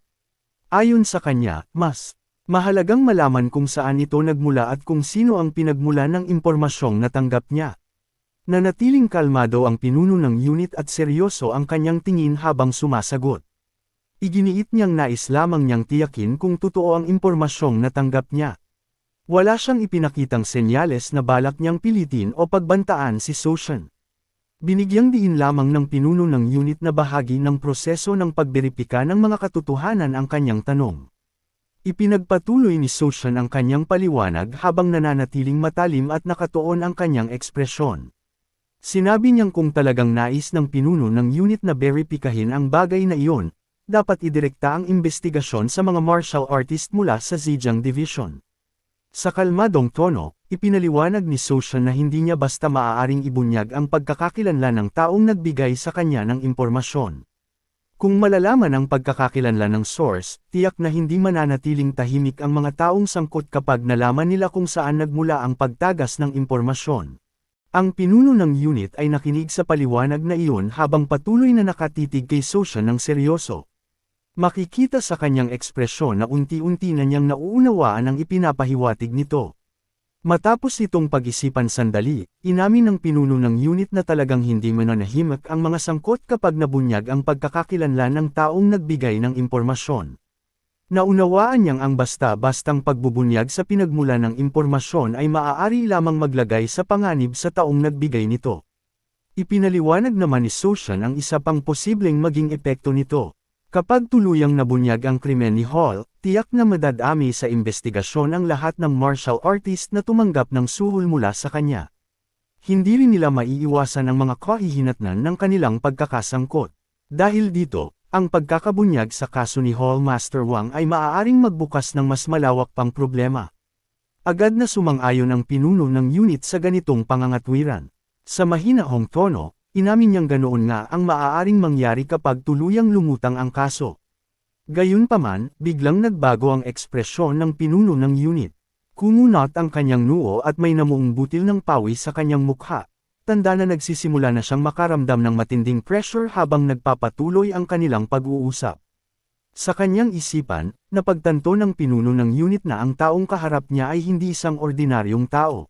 Ayon sa kanya, mas mahalagang malaman kung saan ito nagmula at kung sino ang pinagmula ng impormasyong natanggap niya. Nanatiling kalmado ang pinuno ng unit at seryoso ang kanyang tingin habang sumasagot. Iginiit niyang nais lamang niyang tiyakin kung totoo ang impormasyong natanggap niya. Wala siyang ipinakitang senyales na balak niyang pilitin o pagbantaan si Soshan. Binigyang diin lamang ng pinuno ng unit na bahagi ng proseso ng pagberipika ng mga katotohanan ang kanyang tanong. Ipinagpatuloy ni Soshan ang kanyang paliwanag habang nananatiling matalim at nakatuon ang kanyang ekspresyon. Sinabi niyang kung talagang nais ng pinuno ng unit na beripikahin ang bagay na iyon, dapat idirekta ang investigasyon sa mga martial artist mula sa Zhejiang Division. Sa kalmadong tono, ipinaliwanag ni Soshan na hindi niya basta maaaring ibunyag ang pagkakakilanlan ng taong nagbigay sa kanya ng impormasyon. Kung malalaman ang pagkakakilanlan ng source, tiyak na hindi mananatiling tahimik ang mga taong sangkot kapag nalaman nila kung saan nagmula ang pagtagas ng impormasyon. Ang pinuno ng unit ay nakinig sa paliwanag na iyon habang patuloy na nakatitig kay Soshan ng seryoso. Makikita sa kanyang ekspresyon na unti-unti na niyang nauunawaan ang ipinapahiwatig nito. Matapos itong pag-isipan sandali, inamin ng pinuno ng unit na talagang hindi mananahimik ang mga sangkot kapag nabunyag ang pagkakakilanlan ng taong nagbigay ng impormasyon. Naunawaan niyang ang basta-bastang pagbubunyag sa pinagmula ng impormasyon ay maaari lamang maglagay sa panganib sa taong nagbigay nito. Ipinaliwanag naman ni Soshan ang isa pang posibleng maging epekto nito. Kapag tuluyang nabunyag ang krimen ni Hall, tiyak na madadami sa investigasyon ang lahat ng martial artist na tumanggap ng suhol mula sa kanya. Hindi rin nila maiiwasan ang mga kahihinatnan ng kanilang pagkakasangkot. Dahil dito, ang pagkakabunyag sa kaso ni Hall Master Wang ay maaaring magbukas ng mas malawak pang problema. Agad na sumang-ayon ang pinuno ng unit sa ganitong pangangatwiran. Sa mahinahong tono, inamin niyang ganoon nga ang maaaring mangyari kapag tuluyang lumutang ang kaso. Gayunpaman, biglang nagbago ang ekspresyon ng pinuno ng unit. Kumunat ang kanyang noo at may namuong butil ng pawis sa kanyang mukha. Tanda na nagsisimula na siyang makaramdam ng matinding pressure habang nagpapatuloy ang kanilang pag-uusap. Sa kanyang isipan, napagtanto ng pinuno ng unit na ang taong kaharap niya ay hindi isang ordinaryong tao.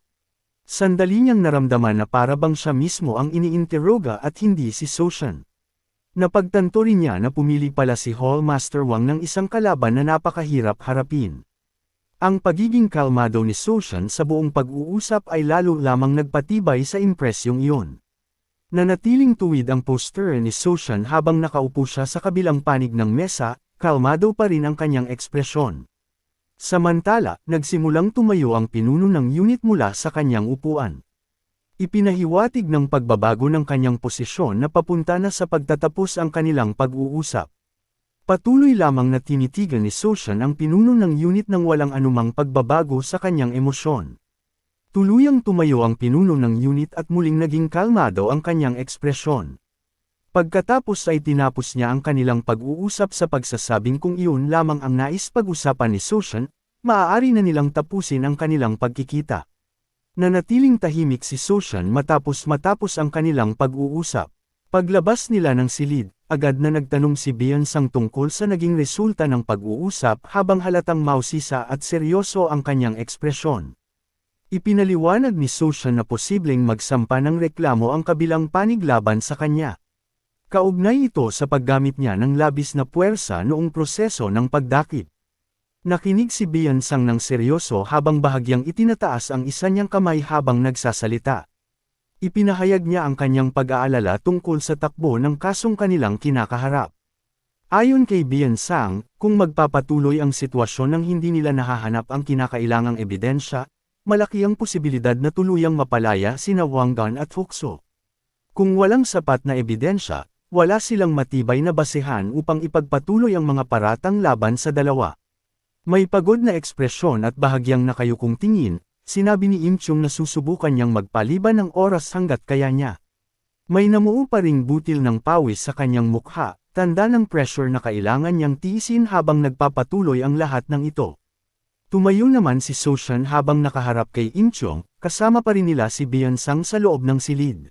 Sandali niyang naramdaman na para bang siya mismo ang iniinteroga at hindi si Soshan. Napagtanto rin niya na pumili pala si Hall Master Wang ng isang kalaban na napakahirap harapin. Ang pagiging kalmado ni Soshan sa buong pag-uusap ay lalo lamang nagpatibay sa impresyong iyon. Nanatiling tuwid ang poster ni Soshan habang nakaupo siya sa kabilang panig ng mesa, kalmado pa rin ang kanyang ekspresyon. Samantala, nagsimulang tumayo ang pinuno ng unit mula sa kanyang upuan. Ipinahiwatig ng pagbabago ng kanyang posisyon na papunta na sa pagtatapos ang kanilang pag-uusap. Patuloy lamang na tinitigan ni Soshan ang pinuno ng unit nang walang anumang pagbabago sa kanyang emosyon. Tuluyang tumayo ang pinuno ng unit at muling naging kalmado ang kanyang ekspresyon. Pagkatapos ay tinapos niya ang kanilang pag-uusap sa pagsasabing kung iyon lamang ang nais pag-usapan ni Soshan, maaari na nilang tapusin ang kanilang pagkikita. Nanatiling tahimik si Soshan matapos ang kanilang pag-uusap. Paglabas nila ng silid, agad na nagtanong si Beyonce tungkol sa naging resulta ng pag-uusap habang halatang mausisa at seryoso ang kanyang ekspresyon. Ipinaliwanag ni Soshan na posibleng magsampa ng reklamo ang kabilang panig laban sa kanya. Kaugnay ito sa paggamit niya ng labis na puwersa noong proseso ng pagdakip. Nakinig si Beyonce ng seryoso habang bahagyang itinataas ang isa niyang kamay habang nagsasalita. Ipinahayag niya ang kanyang pag-aalala tungkol sa takbo ng kasong kanilang kinakaharap. Ayon kay Beyonce, kung magpapatuloy ang sitwasyon nang hindi nila nahahanap ang kinakailangang ebidensya, malaki ang posibilidad na tuluyang mapalaya sina Wang Gan at Fuxo. Kung walang sapat na ebidensya, wala silang matibay na basehan upang ipagpatuloy ang mga paratang laban sa dalawa. May pagod na ekspresyon at bahagyang nakayukong tingin, sinabi ni Im Chung na susubukan niyang magpaliban ng oras hanggat kaya niya. May namuo pa ring butil ng pawis sa kanyang mukha, tanda ng pressure na kailangan niyang tiisin habang nagpapatuloy ang lahat ng ito. Tumayo naman si Soshan habang nakaharap kay Im Chung, kasama pa rin nila si Beyonce sa loob ng silid.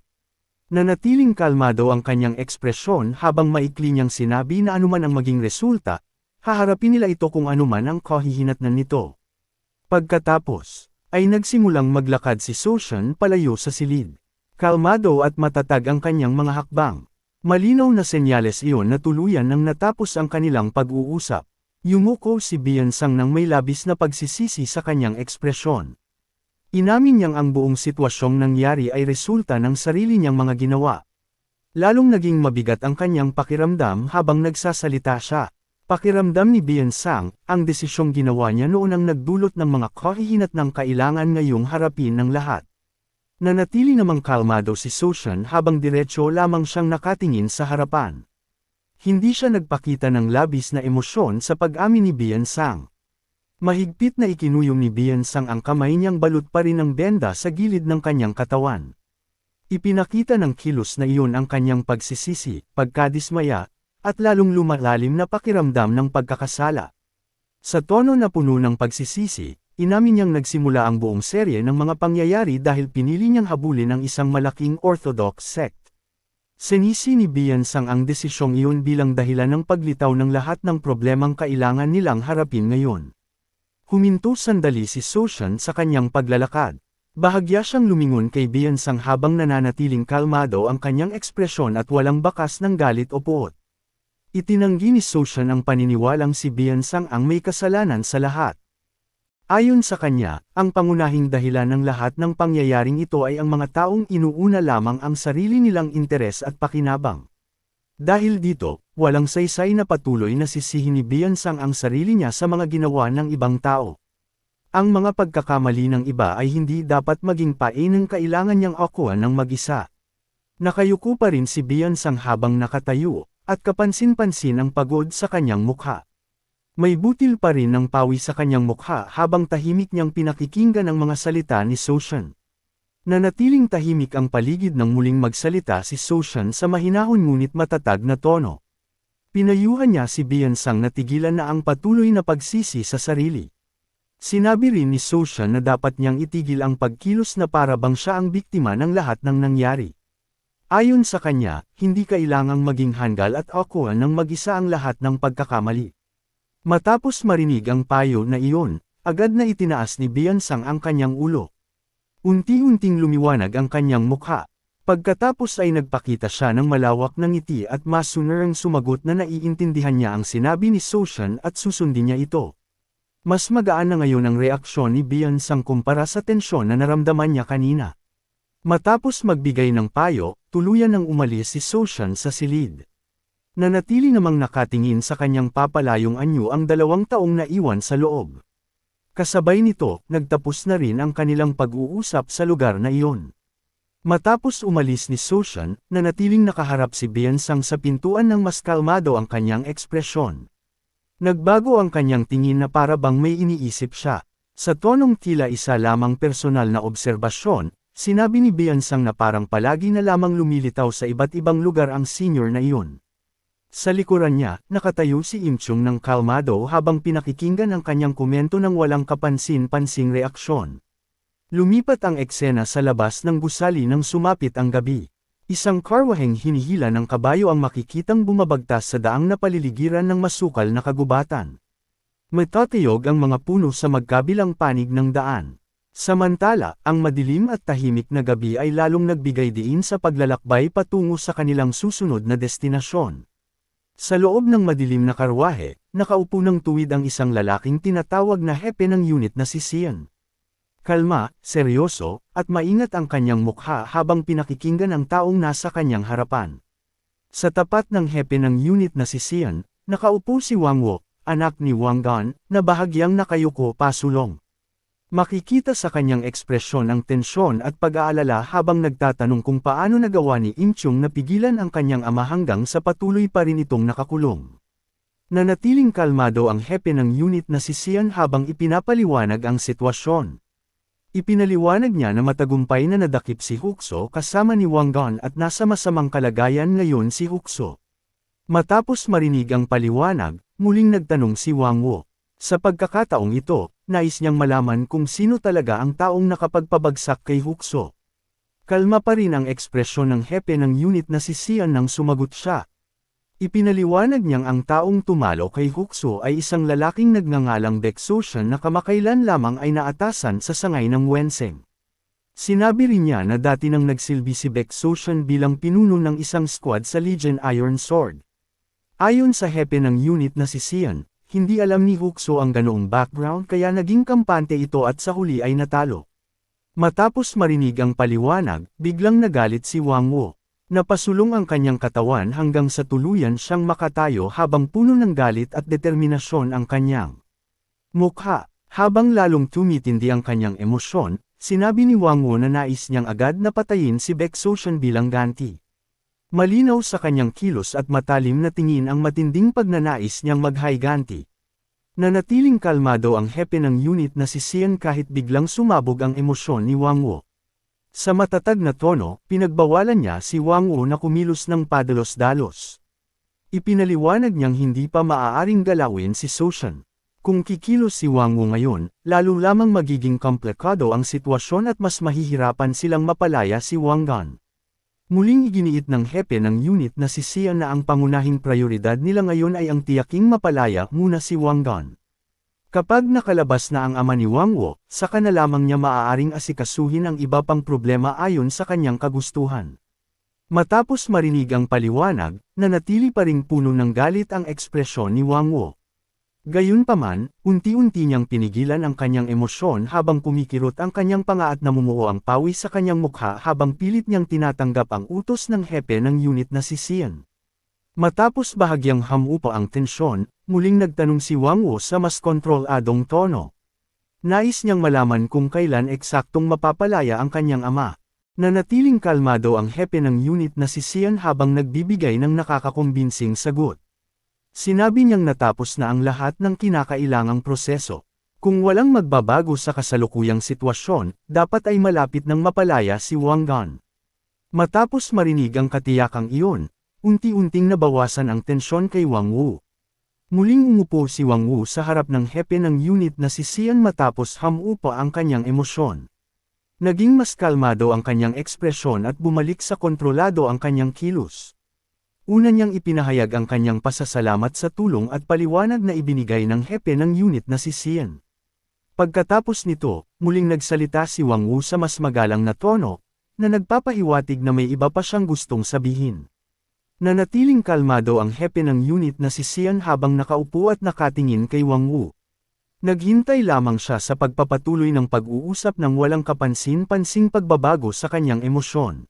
Nanatiling kalmado ang kanyang ekspresyon habang maikli niyang sinabi na anuman ang maging resulta, haharapin nila ito kung anuman ang kahihinatnan nito. Pagkatapos, ay nagsimulang maglakad si Soshan palayo sa silid. Kalmado at matatag ang kanyang mga hakbang. Malinaw na senyales iyon na tuluyan nang natapos ang kanilang pag-uusap. Yumuko si Beyonce nang may labis na pagsisisi sa kanyang ekspresyon. Inamin niyang ang buong sitwasyong nangyari ay resulta ng sarili niyang mga ginawa. Lalong naging mabigat ang kanyang pakiramdam habang nagsasalita siya. Pakiramdam ni Bian Sang, ang desisyong ginawa niya noon ang nagdulot ng mga kahihinatnang kailangan ngayong harapin ng lahat. Nanatili namang kalmado si Soshan habang diretsyo lamang siyang nakatingin sa harapan. Hindi siya nagpakita ng labis na emosyon sa pag-amin ni Bian Sang. Mahigpit na ikinuyong ni Bian Sang ang kamay niyang balot pa rin ng benda sa gilid ng kanyang katawan. Ipinakita ng kilos na iyon ang kanyang pagsisisi, pagkadismaya, at lalong lumalalim na pakiramdam ng pagkakasala. Sa tono na puno ng pagsisisi, inamin niyang nagsimula ang buong serye ng mga pangyayari dahil pinili niyang habulin ang isang malaking Orthodox sect. Sinisi ni Bian Sang ang desisyong iyon bilang dahilan ng paglitaw ng lahat ng problemang kailangan nilang harapin ngayon. Huminto sandali si Soshan sa kanyang paglalakad. Bahagya siyang lumingon kay Bian Sang habang nananatiling kalmado ang kanyang ekspresyon at walang bakas ng galit o puot. Itinanggi ni Soshan ang paniniwalang si Bian Sang ang may kasalanan sa lahat. Ayon sa kanya, ang pangunahing dahilan ng lahat ng pangyayaring ito ay ang mga taong inuuna lamang ang sarili nilang interes at pakinabang. Dahil dito, walang saysay na patuloy na sisihin ni Bian Sang ang sarili niya sa mga ginawa ng ibang tao. Ang mga pagkakamali ng iba ay hindi dapat maging pain ng kailangan niyang akuan ng mag-isa. Nakayuko pa rin si Bian Sang habang nakatayo, at kapansin-pansin ang pagod sa kanyang mukha. May butil pa rin ng pawi sa kanyang mukha habang tahimik niyang pinakikinggan ang mga salita ni Soshan. Nanatiling tahimik ang paligid nang muling magsalita si Soshan sa mahinahon ngunit matatag na tono. Pinayuhan niya si Bian Sang na tigilan na ang patuloy na pagsisi sa sarili. Sinabi rin ni Soshan na dapat niyang itigil ang pagkilos na para bang siya ang biktima ng lahat ng nangyari. Ayon sa kanya, hindi kailangang maging handgal at akuan ng mag-isa ang lahat ng pagkakamali. Matapos marinig ang payo na iyon, agad na itinaas ni Bian Sang ang kanyang ulo. Unti-unting lumiwanag ang kanyang mukha. Pagkatapos ay nagpakita siya ng malawak na ngiti at masunarang sumagot na naiintindihan niya ang sinabi ni Soshan at susundin niya ito. Mas magaan na ngayon ang reaksyon ni Bian Sang kumpara sa tensyon na naramdaman niya kanina. Matapos magbigay ng payo, tuluyan nang umalis si Soshan sa silid. Nanatili namang nakatingin sa kanyang papalayong anyo ang 2 taong naiwan sa loob. Kasabay nito, nagtapos na rin ang kanilang pag-uusap sa lugar na iyon. Matapos umalis ni Soshan, nanatiling nakaharap si Bian Sang sa pintuan ng mas kalmado ang kanyang ekspresyon. Nagbago ang kanyang tingin na para bang may iniisip siya. Sa tonong tila isa lamang personal na obserbasyon, sinabi ni Bian Sang na parang palagi na lamang lumilitaw sa iba't ibang lugar ang senior na iyon. Sa likuran niya, nakatayo si Im Chung ng kalmado habang pinakikinggan ang kanyang komento ng walang kapansin-pansing reaksyon. Lumipat ang eksena sa labas ng gusali nang sumapit ang gabi. Isang karwaheng hinihila ng kabayo ang makikitang bumabagtas sa daang na paliligiran ng masukal na kagubatan. Matatiyog ang mga puno sa magkabilang panig ng daan. Samantala, ang madilim at tahimik na gabi ay lalong nagbigay diin sa paglalakbay patungo sa kanilang susunod na destinasyon. Sa loob ng madilim na karwahe, nakaupo ng tuwid ang isang lalaking tinatawag na hepe ng unit na si Sian. Kalma, seryoso, at maingat ang kanyang mukha habang pinakikinggan ang taong nasa kanyang harapan. Sa tapat ng hepe ng unit na si Sian, nakaupo si Wang Wo, anak ni Wang Gan, na bahagyang nakayuko pasulong. Makikita sa kanyang ekspresyon ang tensyon at pag-aalala habang nagtatanong kung paano nagawa ni Im Chung na pigilan ang kanyang ama hanggang sa patuloy pa rin itong nakakulong. Nanatiling kalmado ang hepe ng unit na si Sian habang ipinapaliwanag ang sitwasyon. Ipinaliwanag niya na matagumpay na nadakip si Hukso kasama ni Wang Gan at nasa masamang kalagayan ngayon si Hukso. Matapos marinig ang paliwanag, muling nagtanong si Wang Wo. Sa pagkakataong ito, nais niyang malaman kung sino talaga ang taong nakapagpabagsak kay Hukso. Kalma pa rin ang ekspresyon ng hepe ng unit na si Sian nang sumagot siya. Ipinaliwanag niyang ang taong tumalo kay Hukso ay isang lalaking nagngangalang Baek Soshan na kamakailan lamang ay naatasan sa sangay ng Wenseng. Sinabi rin niya na dati nang nagsilbi si Baek Soshan bilang pinuno ng isang squad sa Legion Iron Sword. Ayon sa hepe ng unit na si Sian, hindi alam ni Hukso ang ganoong background kaya naging kampante ito at sa huli ay natalo. Matapos marinig ang paliwanag, biglang nagalit si Wang Wo. Napasulong ang kanyang katawan hanggang sa tuluyan siyang makatayo habang puno ng galit at determinasyon ang kanyang mukha. Habang lalong tumitindi ang kanyang emosyon, sinabi ni Wang Wu na nais niyang agad na patayin si Baek Soshan bilang ganti. Malinaw sa kanyang kilos at matalim na tingin ang matinding pagnanais niyang maghay-ganti. Nanatiling kalmado ang hepe ng unit na si Xian kahit biglang sumabog ang emosyon ni Wang Wu. Sa matatag na tono, pinagbawalan niya si Wang Wu na kumilos ng padalos-dalos. Ipinaliwanag niyang hindi pa maaaring galawin si Soshan. Kung kikilos si Wang Wu ngayon, lalo lamang magiging komplikado ang sitwasyon at mas mahihirapan silang mapalaya si Wang Gan. Muling iginiit ng hepe ng unit na si Xian na ang pangunahing prioridad nila ngayon ay ang tiyaking mapalaya muna si Wang Gan. Kapag nakalabas na ang ama ni Wang Wu, saka na lamang niya maaaring asikasuhin ang iba pang problema ayon sa kanyang kagustuhan. Matapos marinig ang paliwanag, nanatili pa ring puno ng galit ang ekspresyon ni Wang Wu. Gayunpaman, unti-unti niyang pinigilan ang kanyang emosyon habang kumikirot ang kanyang panga at namumuo ang pawis sa kanyang mukha habang pilit niyang tinatanggap ang utos ng hepe ng unit na si Xian. Matapos bahagyang hamupa ang tensyon, muling nagtanong si Wang Wu sa mas kontroladong tono. Nais niyang malaman kung kailan eksaktong mapapalaya ang kanyang ama. Nanatiling kalmado ang hepe ng unit na si Xian habang nagbibigay ng nakakakumbinsing sagot. Sinabi niyang natapos na ang lahat ng kinakailangang proseso. Kung walang magbabago sa kasalukuyang sitwasyon, dapat ay malapit ng mapalaya si Wang Gan. Matapos marinig ang katiyakang iyon, unti-unting nabawasan ang tensyon kay Wang Wu. Muling umupo si Wang Wu sa harap ng hepe ng unit na si Xian matapos hamupa ang kanyang emosyon. Naging mas kalmado ang kanyang ekspresyon at bumalik sa kontrolado ang kanyang kilos. Una niyang ipinahayag ang kanyang pasasalamat sa tulong at paliwanag na ibinigay ng hepe ng unit na si Xian. Pagkatapos nito, muling nagsalita si Wang Wu sa mas magalang na tono, na nagpapahiwatig na may iba pa siyang gustong sabihin. Nanatiling kalmado ang hepe ng unit na si Xian habang nakaupo at nakatingin kay Wang Wu. Naghintay lamang siya sa pagpapatuloy ng pag-uusap ng walang kapansin-pansing pagbabago sa kanyang emosyon.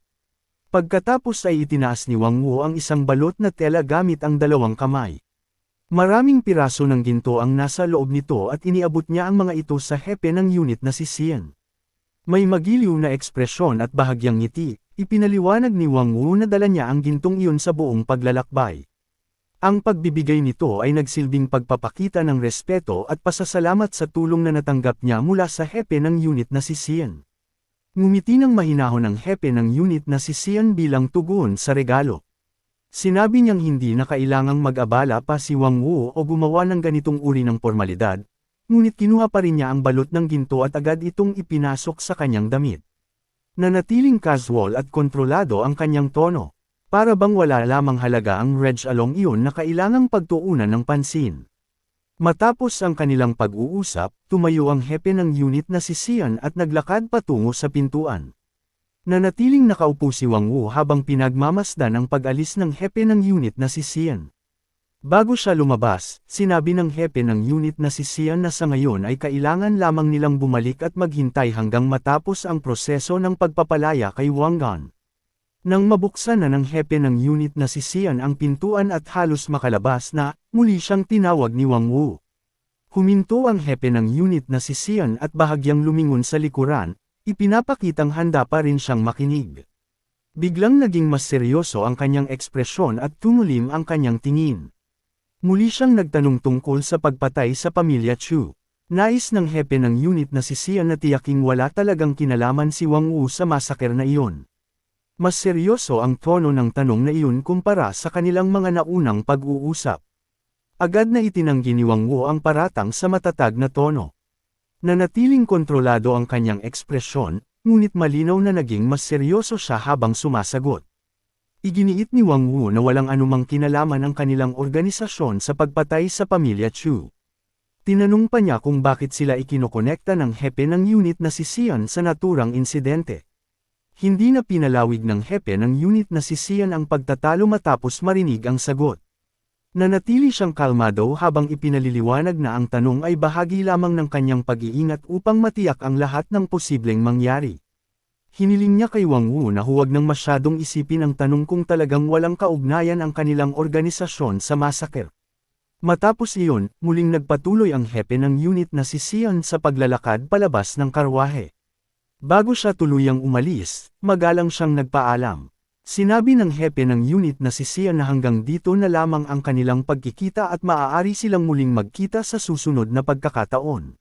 Pagkatapos ay itinaas ni Wang Wu ang isang balot na tela gamit ang dalawang kamay. Maraming piraso ng ginto ang nasa loob nito at iniabot niya ang mga ito sa hepe ng unit na si Xian. May magiliw na ekspresyon at bahagyang ngiti, ipinaliwanag ni Wang Wu na dala niya ang gintong iyon sa buong paglalakbay. Ang pagbibigay nito ay nagsilbing pagpapakita ng respeto at pasasalamat sa tulong na natanggap niya mula sa hepe ng unit na si Xian. Ngumiti ng mahinahon ang hepe ng unit na si Xian bilang tugon sa regalo. Sinabi niyang hindi na kailangang mag-abala pa si Wang Wu o gumawa ng ganitong uri ng formalidad, ngunit kinuha pa rin niya ang balot ng ginto at agad itong ipinasok sa kanyang damit. Nanatiling casual at kontrolado ang kanyang tono. Para bang wala lamang halaga ang reg along iyon na kailangang pagtuunan ng pansin. Matapos ang kanilang pag-uusap, tumayo ang hepe ng unit na si Xian at naglakad patungo sa pintuan. Nanatiling nakaupo si Wang Wu habang pinagmamasdan ang pag-alis ng hepe ng unit na si Xian. Bago siya lumabas, sinabi ng hepe ng unit na si Xian na sa ngayon ay kailangan lamang nilang bumalik at maghintay hanggang matapos ang proseso ng pagpapalaya kay Wang Gan. Nang mabuksan na ng hepe ng unit na si Xian ang pintuan at halos makalabas na, muli siyang tinawag ni Wang Wu. Huminto ang hepe ng unit na si Xian at bahagyang lumingon sa likuran, ipinapakitang handa pa rin siyang makinig. Biglang naging mas seryoso ang kanyang ekspresyon at tumulim ang kanyang tingin. Muli siyang nagtanong tungkol sa pagpatay sa pamilya Chu. Nais ng hepe ng unit na si Xian na tiyaking wala talagang kinalaman si Wang Wu sa masaker na iyon. Mas seryoso ang tono ng tanong na iyon kumpara sa kanilang mga naunang pag-uusap. Agad na itinanggi ni Wang Wu ang paratang sa matatag na tono. Nanatiling kontrolado ang kanyang ekspresyon, ngunit malinaw na naging mas seryoso siya habang sumasagot. Iginiit ni Wang Wu na walang anumang kinalaman ang kanilang organisasyon sa pagpatay sa pamilya Chu. Tinanong pa niya kung bakit sila ikinokonekta ng hepe ng unit na si Xian sa naturang insidente. Hindi na pinalawig ng hepe ng unit na si Xian ang pagtatalo matapos marinig ang sagot. Nanatili siyang kalmado habang ipinaliliwanag na ang tanong ay bahagi lamang ng kanyang pag-iingat upang matiyak ang lahat ng posibleng mangyari. Hiniling niya kay Wang Wu na huwag nang masyadong isipin ang tanong kung talagang walang kaugnayan ang kanilang organisasyon sa massacre. Matapos iyon, muling nagpatuloy ang hepe ng unit na si Xian sa paglalakad palabas ng karwahe. Bago siya tuluyang umalis, magalang siyang nagpaalam. Sinabi ng hepe ng unit na si Xian na hanggang dito na lamang ang kanilang pagkikita at maaari silang muling magkita sa susunod na pagkakataon.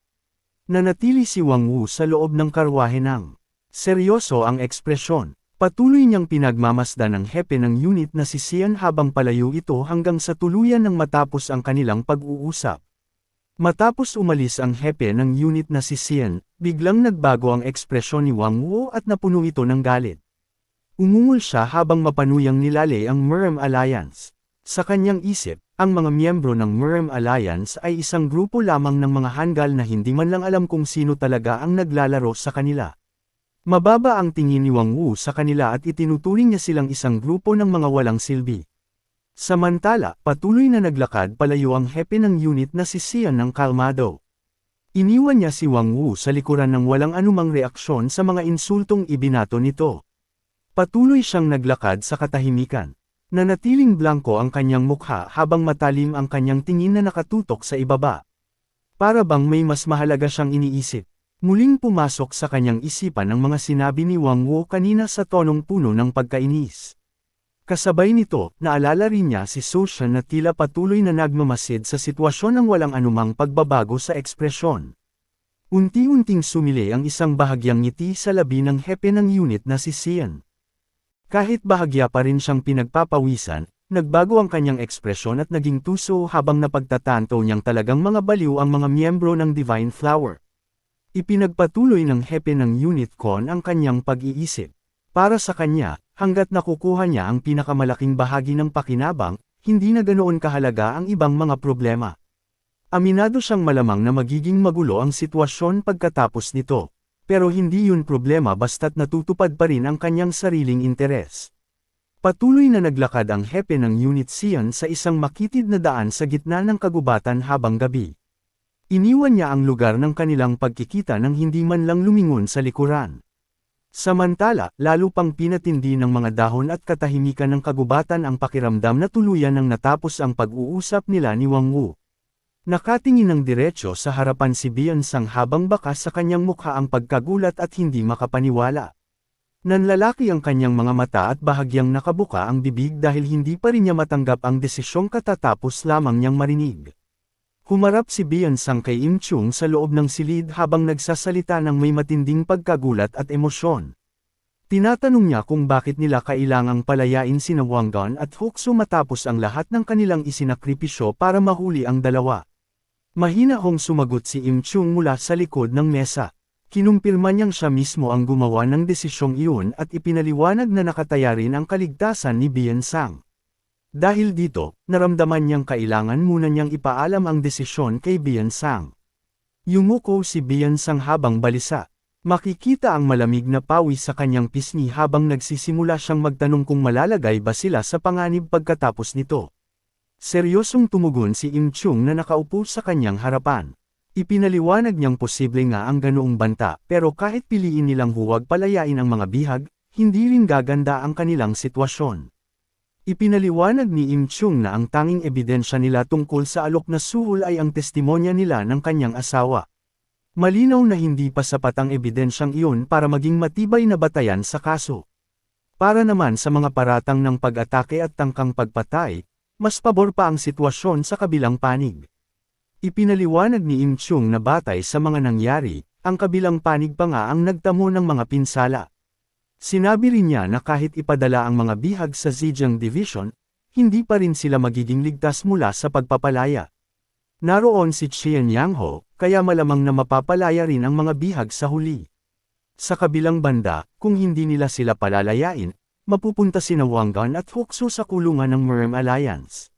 Nanatili si Wang Wu sa loob ng karwahe ng seryoso ang ekspresyon. Patuloy niyang pinagmamasdan ng hepe ng unit na si Xian habang palayo ito hanggang sa tuluyan ng matapos ang kanilang pag-uusap. Matapos umalis ang hepe ng unit na si Xian, biglang nagbago ang ekspresyon ni Wang Wu at napuno ito ng galit. Umungol siya habang mapanuyang nilalay ang Murem Alliance. Sa kanyang isip, ang mga miyembro ng Murem Alliance ay isang grupo lamang ng mga Hangul na hindi man lang alam kung sino talaga ang naglalaro sa kanila. Mababa ang tingin ni Wang Wu sa kanila at itinuturing niya silang isang grupo ng mga walang silbi. Samantala, patuloy na naglakad palayo ang hepe ng unit na si Xian ng kalmado. Iniwan niya si Wang Wu sa likuran ng walang anumang reaksyon sa mga insultong ibinato nito. Patuloy siyang naglakad sa katahimikan. Nanatiling blanko ang kanyang mukha habang matalim ang kanyang tingin na nakatutok sa ibaba. Para bang may mas mahalaga siyang iniisip. Muling pumasok sa kanyang isipan ang mga sinabi ni Wang Wu kanina sa tonong puno ng pagkainis. Kasabay nito, naalala rin niya si Sushan na tila patuloy na nagmamasid sa sitwasyon ng walang anumang pagbabago sa ekspresyon. Unti-unting sumili ang isang bahagyang ngiti sa labi ng hepe ng unit na si Xian. Kahit bahagya pa rin siyang pinagpapawisan, nagbago ang kanyang ekspresyon at naging tuso habang napagtatanto niyang talagang mga baliw ang mga miyembro ng Divine Flower. Ipinagpatuloy ng hepe ng unit con ang kanyang pag-iisip. Para sa kanya, hanggat nakukuha niya ang pinakamalaking bahagi ng pakinabang, hindi na ganoon kahalaga ang ibang mga problema. Aminado siyang malamang na magiging magulo ang sitwasyon pagkatapos nito. Pero hindi yun problema basta't natutupad pa rin ang kanyang sariling interes. Patuloy na naglakad ang hepe ng unit Xian sa isang makitid na daan sa gitna ng kagubatan habang gabi. Iniwan niya ang lugar ng kanilang pagkikita nang hindi man lang lumingon sa likuran. Samantala, lalo pang pinatindi ng mga dahon at katahimikan ng kagubatan ang pakiramdam na tuluyan nang natapos ang pag-uusap nila ni Wang Wu. Nakatingin ng diretsyo sa harapan si Bian Sang habang bakas sa kanyang mukha ang pagkagulat at hindi makapaniwala. Nanlalaki ang kanyang mga mata at bahagyang nakabuka ang bibig dahil hindi pa rin niya matanggap ang desisyong katatapos lamang niyang marinig. Humarap si Bian Sang kay Im Chung sa loob ng silid habang nagsasalita ng may matinding pagkagulat at emosyon. Tinatanong niya kung bakit nila kailangang palayain sina Wang Gan at Huxu matapos ang lahat ng kanilang isinakripisyo para mahuli ang dalawa. Mahinahong sumagot si Im Chung mula sa likod ng mesa. Kinumpirma niyang siya mismo ang gumawa ng desisyong iyon at ipinaliwanag na nakataya rin ang kaligtasan ni Bian Sang. Dahil dito, naramdaman niyang kailangan muna niyang ipaalam ang desisyon kay Bian Sang. Yumuko si Bian Sang habang balisa. Makikita ang malamig na pawis sa kanyang pisngi habang nagsisimula siyang magtanong kung malalagay ba sila sa panganib pagkatapos nito. Seryosong tumugon si Im Chung na nakaupo sa kanyang harapan. Ipinaliwanag niyang posible nga ang ganoong banta pero kahit piliin nilang huwag palayain ang mga bihag, hindi rin gaganda ang kanilang sitwasyon. Ipinaliwanag ni Im Chung na ang tanging ebidensya nila tungkol sa alok na suhol ay ang testimonya nila ng kanyang asawa. Malinaw na hindi pa sapat ang ebidensyang iyon para maging matibay na batayan sa kaso. Para naman sa mga paratang ng pag-atake at tangkang pagpatay, mas pabor pa ang sitwasyon sa kabilang panig. Ipinaliwanag ni Im Chung na batay sa mga nangyari, ang kabilang panig pa nga ang nagtamo ng mga pinsala. Sinabi rin niya na kahit ipadala ang mga bihag sa Zhejiang Division, hindi pa rin sila magiging ligtas mula sa pagpapalaya. Naroon si Qian Yangho, kaya malamang na mapapalaya rin ang mga bihag sa huli. Sa kabilang banda, kung hindi nila sila palalayain, mapupunta sina Wang Gan at Huxu sa kulungan ng Murem Alliance.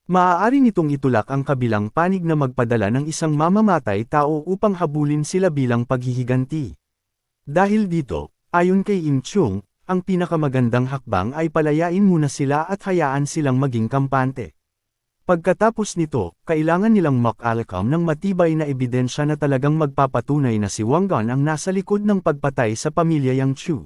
Maaari nitong itulak ang kabilang panig na magpadala ng isang mamamatay tao upang habulin sila bilang paghihiganti. Dahil dito, ayon kay Im Chung, ang pinakamagandang hakbang ay palayain muna sila at hayaan silang maging kampante. Pagkatapos nito, kailangan nilang makalakam ng matibay na ebidensya na talagang magpapatunay na si Wang Gan ang nasa likod ng pagpatay sa pamilya Yang Chu.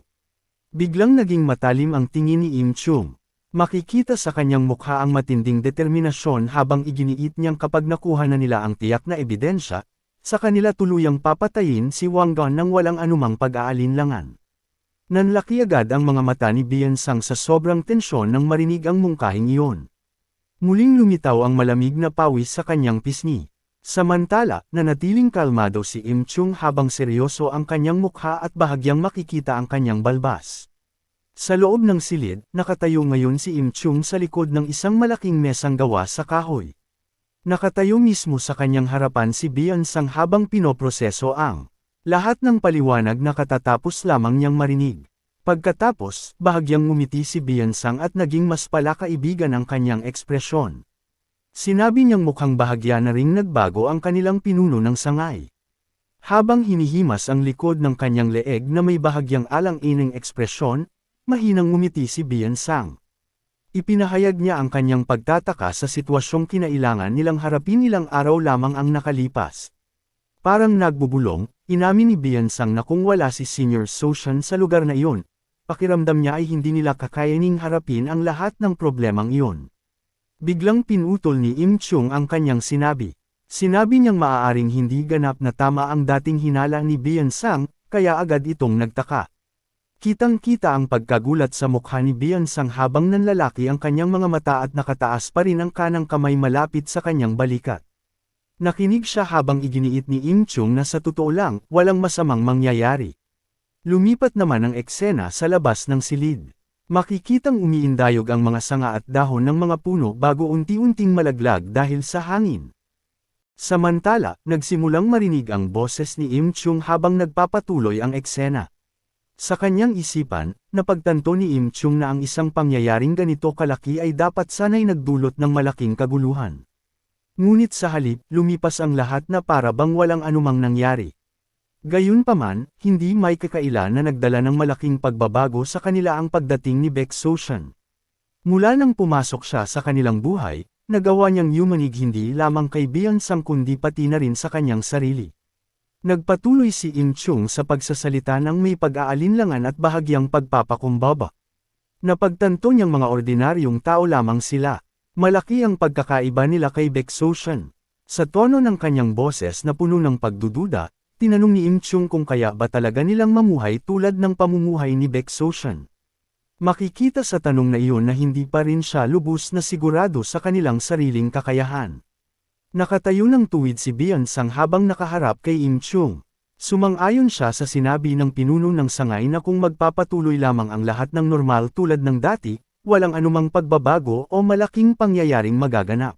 Biglang naging matalim ang tingin ni Im Chung. Makikita sa kanyang mukha ang matinding determinasyon habang iginiit niyang kapag nakuha na nila ang tiyak na ebidensya, sa kanila tuluyang papatayin si Wang Gan nang walang anumang pag-aalinlangan. Nanlaki agad ang mga mata ni Biansang sa sobrang tensyon nang marinig ang mungkahing iyon. Muling lumitaw ang malamig na pawis sa kanyang pisngi. Samantala, nanatiling kalmado si Im Chung habang seryoso ang kanyang mukha at bahagyang makikita ang kanyang balbas. Sa loob ng silid, nakatayo ngayon si Im Chung sa likod ng isang malaking mesang gawa sa kahoy. Nakatayo mismo sa kanyang harapan si Biansang habang pinoproseso ang lahat ng paliwanag na katatapos lamang niyang marinig. Pagkatapos, bahagyang ngumiti si Biansang at naging mas palakaibigan ang kanyang ekspresyon. Sinabi niyang mukhang bahagya na ring nagbago ang kanilang pinuno ng sangay. Habang hinihimas ang likod ng kanyang leeg na may bahagyang alang-ineng ekspresyon, mahinang ngumiti si Biansang. Ipinahayag niya ang kanyang pagtataka sa sitwasyong kinailangan nilang harapin ilang araw lamang ang nakalipas. Parang nagbubulong, inamin ni Biansang na kung wala si Senior Soshan sa lugar na iyon, pakiramdam niya ay hindi nila kakayaning harapin ang lahat ng problemang iyon. Biglang pinutol ni Im Chung ang kanyang sinabi. Sinabi niyang maaaring hindi ganap na tama ang dating hinala ni Biansang, kaya agad itong nagtaka. Kitang-kita ang pagkagulat sa mukha ni Biansang habang nanlalaki ang kanyang mga mata at nakataas pa rin ang kanang kamay malapit sa kanyang balikat. Nakinig siya habang iginiit ni Im Chung na sa totoo lang, walang masamang mangyayari. Lumipat naman ang eksena sa labas ng silid. Makikitang umiindayog ang mga sanga at dahon ng mga puno bago unti-unting malaglag dahil sa hangin. Samantala, nagsimulang marinig ang boses ni Im Chung habang nagpapatuloy ang eksena. Sa kanyang isipan, napagtanto ni Im Chung na ang isang pangyayaring ganito kalaki ay dapat sana'y nagdulot ng malaking kaguluhan. Ngunit sa halip, lumipas ang lahat na para bang walang anumang nangyari. Gayunpaman, hindi may kakaila na nagdala ng malaking pagbabago sa kanila ang pagdating ni Baek Soshan. Mula nang pumasok siya sa kanilang buhay, nagawa niyang yumanig hindi lamang kay Biansang kundi pati na rin sa kanyang sarili. Nagpatuloy si Im Chung sa pagsasalita ng may pag-aalinlangan at bahagyang pagpapakumbaba. Napagtanto niyang mga ordinaryong tao lamang sila. Malaki ang pagkakaiba nila kay Baek Soshan. Sa tono ng kanyang boses na puno ng pagdududa, tinanong ni Im Chung kung kaya ba talaga nilang mamuhay tulad ng pamumuhay ni Baek Soshan. Makikita sa tanong na iyon na hindi pa rin siya lubos na sigurado sa kanilang sariling kakayahan. Nakatayo ng tuwid si Biansang habang nakaharap kay Im Chung. Sumang-ayon siya sa sinabi ng pinuno ng sangay na kung magpapatuloy lamang ang lahat ng normal tulad ng dati, walang anumang pagbabago o malaking pangyayaring magaganap.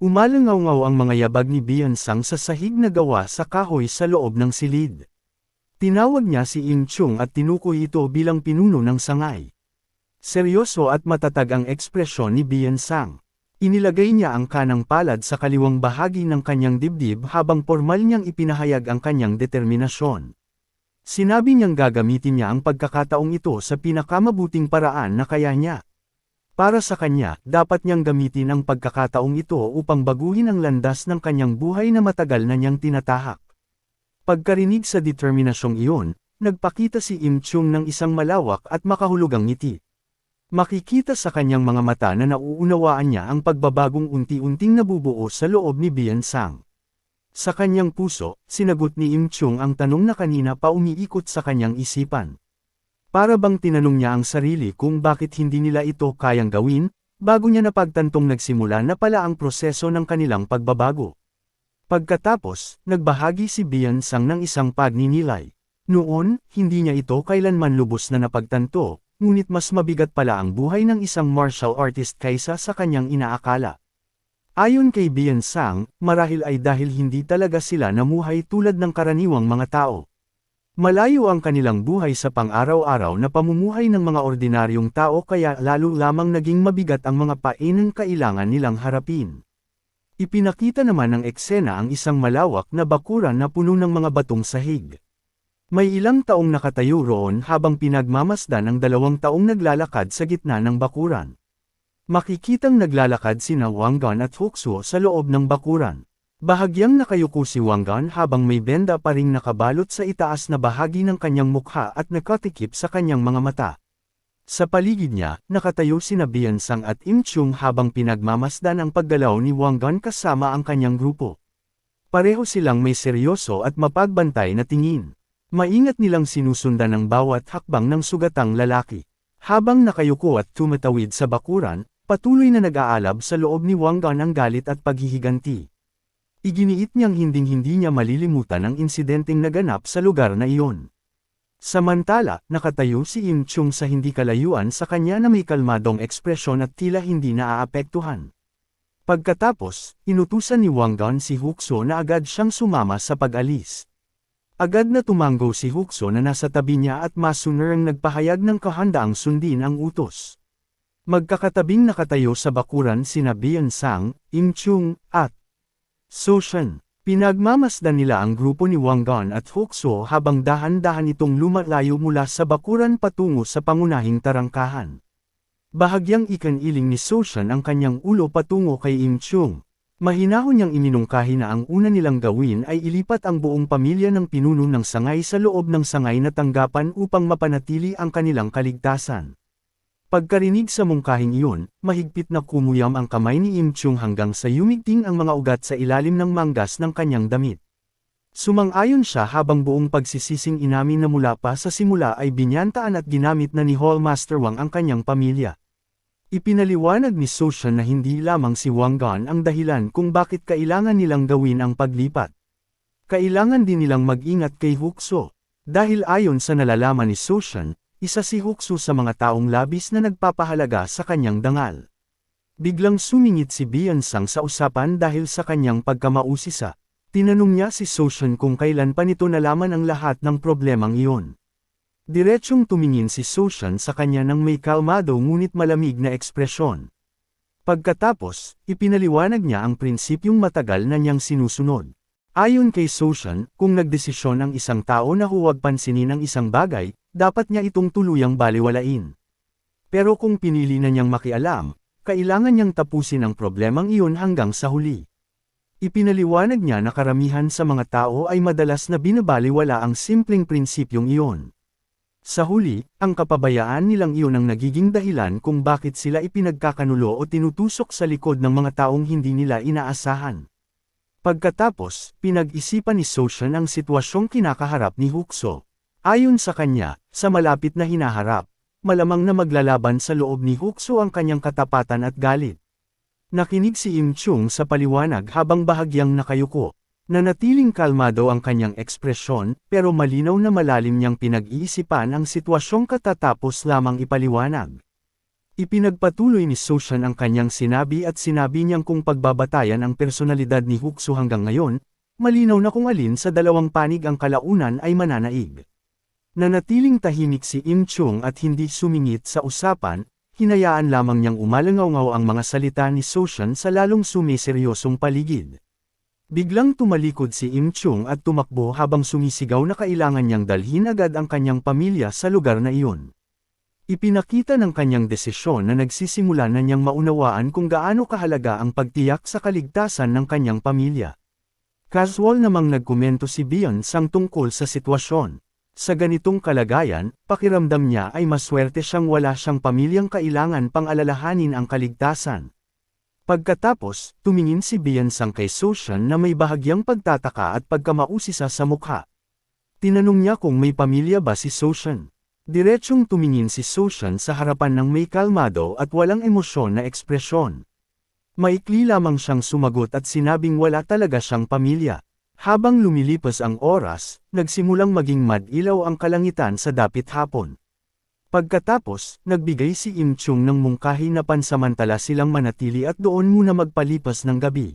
Umalangaw-ngaw ang mga yabag ni Biansang sa sahig na gawa sa kahoy sa loob ng silid. Tinawag niya si Im Chung at tinukoy ito bilang pinuno ng sangay. Seryoso at matatag ang ekspresyon ni Biansang. Inilagay niya ang kanang palad sa kaliwang bahagi ng kanyang dibdib habang formal niyang ipinahayag ang kanyang determinasyon. Sinabi niyang gagamitin niya ang pagkakataong ito sa pinakamabuting paraan na kaya niya. Para sa kanya, dapat niyang gamitin ang pagkakataong ito upang baguhin ang landas ng kanyang buhay na matagal na niyang tinatahak. Pagkarinig sa determinasyong iyon, nagpakita si Im Chung ng isang malawak at makahulugang ngiti. Makikita sa kanyang mga mata na nauunawaan niya ang pagbabagong unti-unting nabubuo sa loob ni Biansang. Sa kanyang puso, sinagot ni Im Chung ang tanong na kanina pa umiikot sa kanyang isipan. Para bang tinanong niya ang sarili kung bakit hindi nila ito kayang gawin, bago niya napagtantong nagsimula na pala ang proseso ng kanilang pagbabago. Pagkatapos, nagbahagi si Biansang ng isang pagninilay. Noon, hindi niya ito kailanman lubos na napagtanto, ngunit mas mabigat pala ang buhay ng isang martial artist kaysa sa kanyang inaakala. Ayon kay Biansang, marahil ay dahil hindi talaga sila namuhay tulad ng karaniwang mga tao. Malayo ang kanilang buhay sa pang-araw-araw na pamumuhay ng mga ordinaryong tao kaya lalo lamang naging mabigat ang mga painang kailangan nilang harapin. Ipinakita naman ng eksena ang isang malawak na bakuran na puno ng mga batong sahig. May ilang taong nakatayo roon habang pinagmamasdan ang 2 taong naglalakad sa gitna ng bakuran. Makikitang naglalakad sina Wang Gan at Huxuo sa loob ng bakuran. Bahagyang nakayuko si Wang Gan habang may benda pa ring nakabalot sa itaas na bahagi ng kanyang mukha at nakatikip sa kanyang mga mata. Sa paligid niya, nakatayo sina Bian Sang at Im Chung habang pinagmamasdan ang paggalaw ni Wang Gan kasama ang kanyang grupo. Pareho silang may seryoso at mapagbantay na tingin. Maingat nilang sinusundan ang bawat hakbang ng sugatang lalaki. Habang nakayuko at tumatawid sa bakuran, patuloy na nag-aalab sa loob ni Wang Gan ang galit at paghihiganti. Iginiit niyang hinding-hindi niya malilimutan ang insidenteng naganap sa lugar na iyon. Samantala, nakatayo si Im Chung sa hindi kalayuan sa kanya na may kalmadong ekspresyon at tila hindi naaapektuhan. Pagkatapos, inutusan ni Wang Gan si Hukso na agad siyang sumama sa pag-alis. Agad na tumanggo si Hukso na nasa tabi niya at masunarang nagpahayag ng kahandaang sundin ang utos. Magkakatabing nakatayo sa bakuran sina Bian Sang, Im Chung, at Soshan. Pinagmamasdan nila ang grupo ni Wang Gan at Hukso habang dahan-dahan itong lumalayo mula sa bakuran patungo sa pangunahing tarangkahan. Bahagyang ikaniling ni Soshan ang kanyang ulo patungo kay Im Chung. Mahinahon niyang iminungkahi na ang una nilang gawin ay ilipat ang buong pamilya ng pinuno ng sangay sa loob ng sangay na tanggapan upang mapanatili ang kanilang kaligtasan. Pagkarinig sa mungkahing iyon, mahigpit na kumuyam ang kamay ni Im Chung hanggang sa yumigting ang mga ugat sa ilalim ng manggas ng kanyang damit. Sumang-ayon siya habang buong pagsisising inamin na mula pa sa simula ay binyantaan at ginamit na ni Hallmaster Wang ang kanyang pamilya. Ipinaliwanag ni Soshan na hindi lamang si Wang Gan ang dahilan kung bakit kailangan nilang gawin ang paglipat. Kailangan din nilang mag-ingat kay Hukso. Dahil ayon sa nalalaman ni Soshan, isa si Hukso sa mga taong labis na nagpapahalaga sa kanyang dangal. Biglang sumingit si Bian Sang sa usapan dahil sa kanyang pagkamausisa. Tinanong niya si Soshan kung kailan pa nito nalaman ang lahat ng problemang iyon. Diretsyong tumingin si Soshan sa kanya ng may kalmado ngunit malamig na ekspresyon. Pagkatapos, ipinaliwanag niya ang prinsipyong matagal na niyang sinusunod. Ayon kay Soshan, kung nagdesisyon ang isang tao na huwag pansinin ang isang bagay, dapat niya itong tuluyang baliwalain. Pero kung pinili na niyang makialam, kailangan niyang tapusin ang problemang iyon hanggang sa huli. Ipinaliwanag niya na karamihan sa mga tao ay madalas na binabaliwala ang simpleng prinsipyong iyon. Sa huli, ang kapabayaan nilang iyon ang nagiging dahilan kung bakit sila ipinagkakanulo o tinutusok sa likod ng mga taong hindi nila inaasahan. Pagkatapos, pinag-isipan ni Soshan ang sitwasyong kinakaharap ni Hukso. Ayon sa kanya, sa malapit na hinaharap, malamang na maglalaban sa loob ni Hukso ang kanyang katapatan at galit. Nakinig si Im Chung sa paliwanag habang bahagyang nakayuko. Nanatiling kalmado ang kanyang ekspresyon, pero malinaw na malalim niyang pinag-iisipan ang sitwasyong katatapos lamang ipaliwanag. Ipinagpatuloy ni Soshan ang kanyang sinabi at sinabi niyang kung pagbabatayan ang personalidad ni Hukso hanggang ngayon, malinaw na kung alin sa dalawang panig ang kalaunan ay mananaig. Nanatiling tahimik si Im Chung at hindi sumingit sa usapan, hinayaan lamang niyang umalangaw ang mga salita ni Soshan sa lalong sumiseryosong paligid. Biglang tumalikod si Im Chung at tumakbo habang sumisigaw na kailangan niyang dalhin agad ang kanyang pamilya sa lugar na iyon. Ipinakita ng kanyang desisyon na nagsisimula na niyang maunawaan kung gaano kahalaga ang pagtiyak sa kaligtasan ng kanyang pamilya. Casual namang nagkomento si Bian Sang tungkol sa sitwasyon. Sa ganitong kalagayan, pakiramdam niya ay maswerte siyang wala siyang pamilyang kailangan pang alalahanin ang kaligtasan. Pagkatapos, tumingin si Bian Sang kay Soshan na may bahagyang pagtataka at pagkamausisa sa mukha. Tinanong niya kung may pamilya ba si Soshan. Diretsyong tumingin si Soshan sa harapan ng may kalmado at walang emosyon na ekspresyon. Maikli lamang siyang sumagot at sinabing wala talaga siyang pamilya. Habang lumilipas ang oras, nagsimulang maging madilaw ang kalangitan sa dapit hapon. Pagkatapos, nagbigay si Im Chung ng mungkahi na pansamantala silang manatili at doon muna magpalipas ng gabi.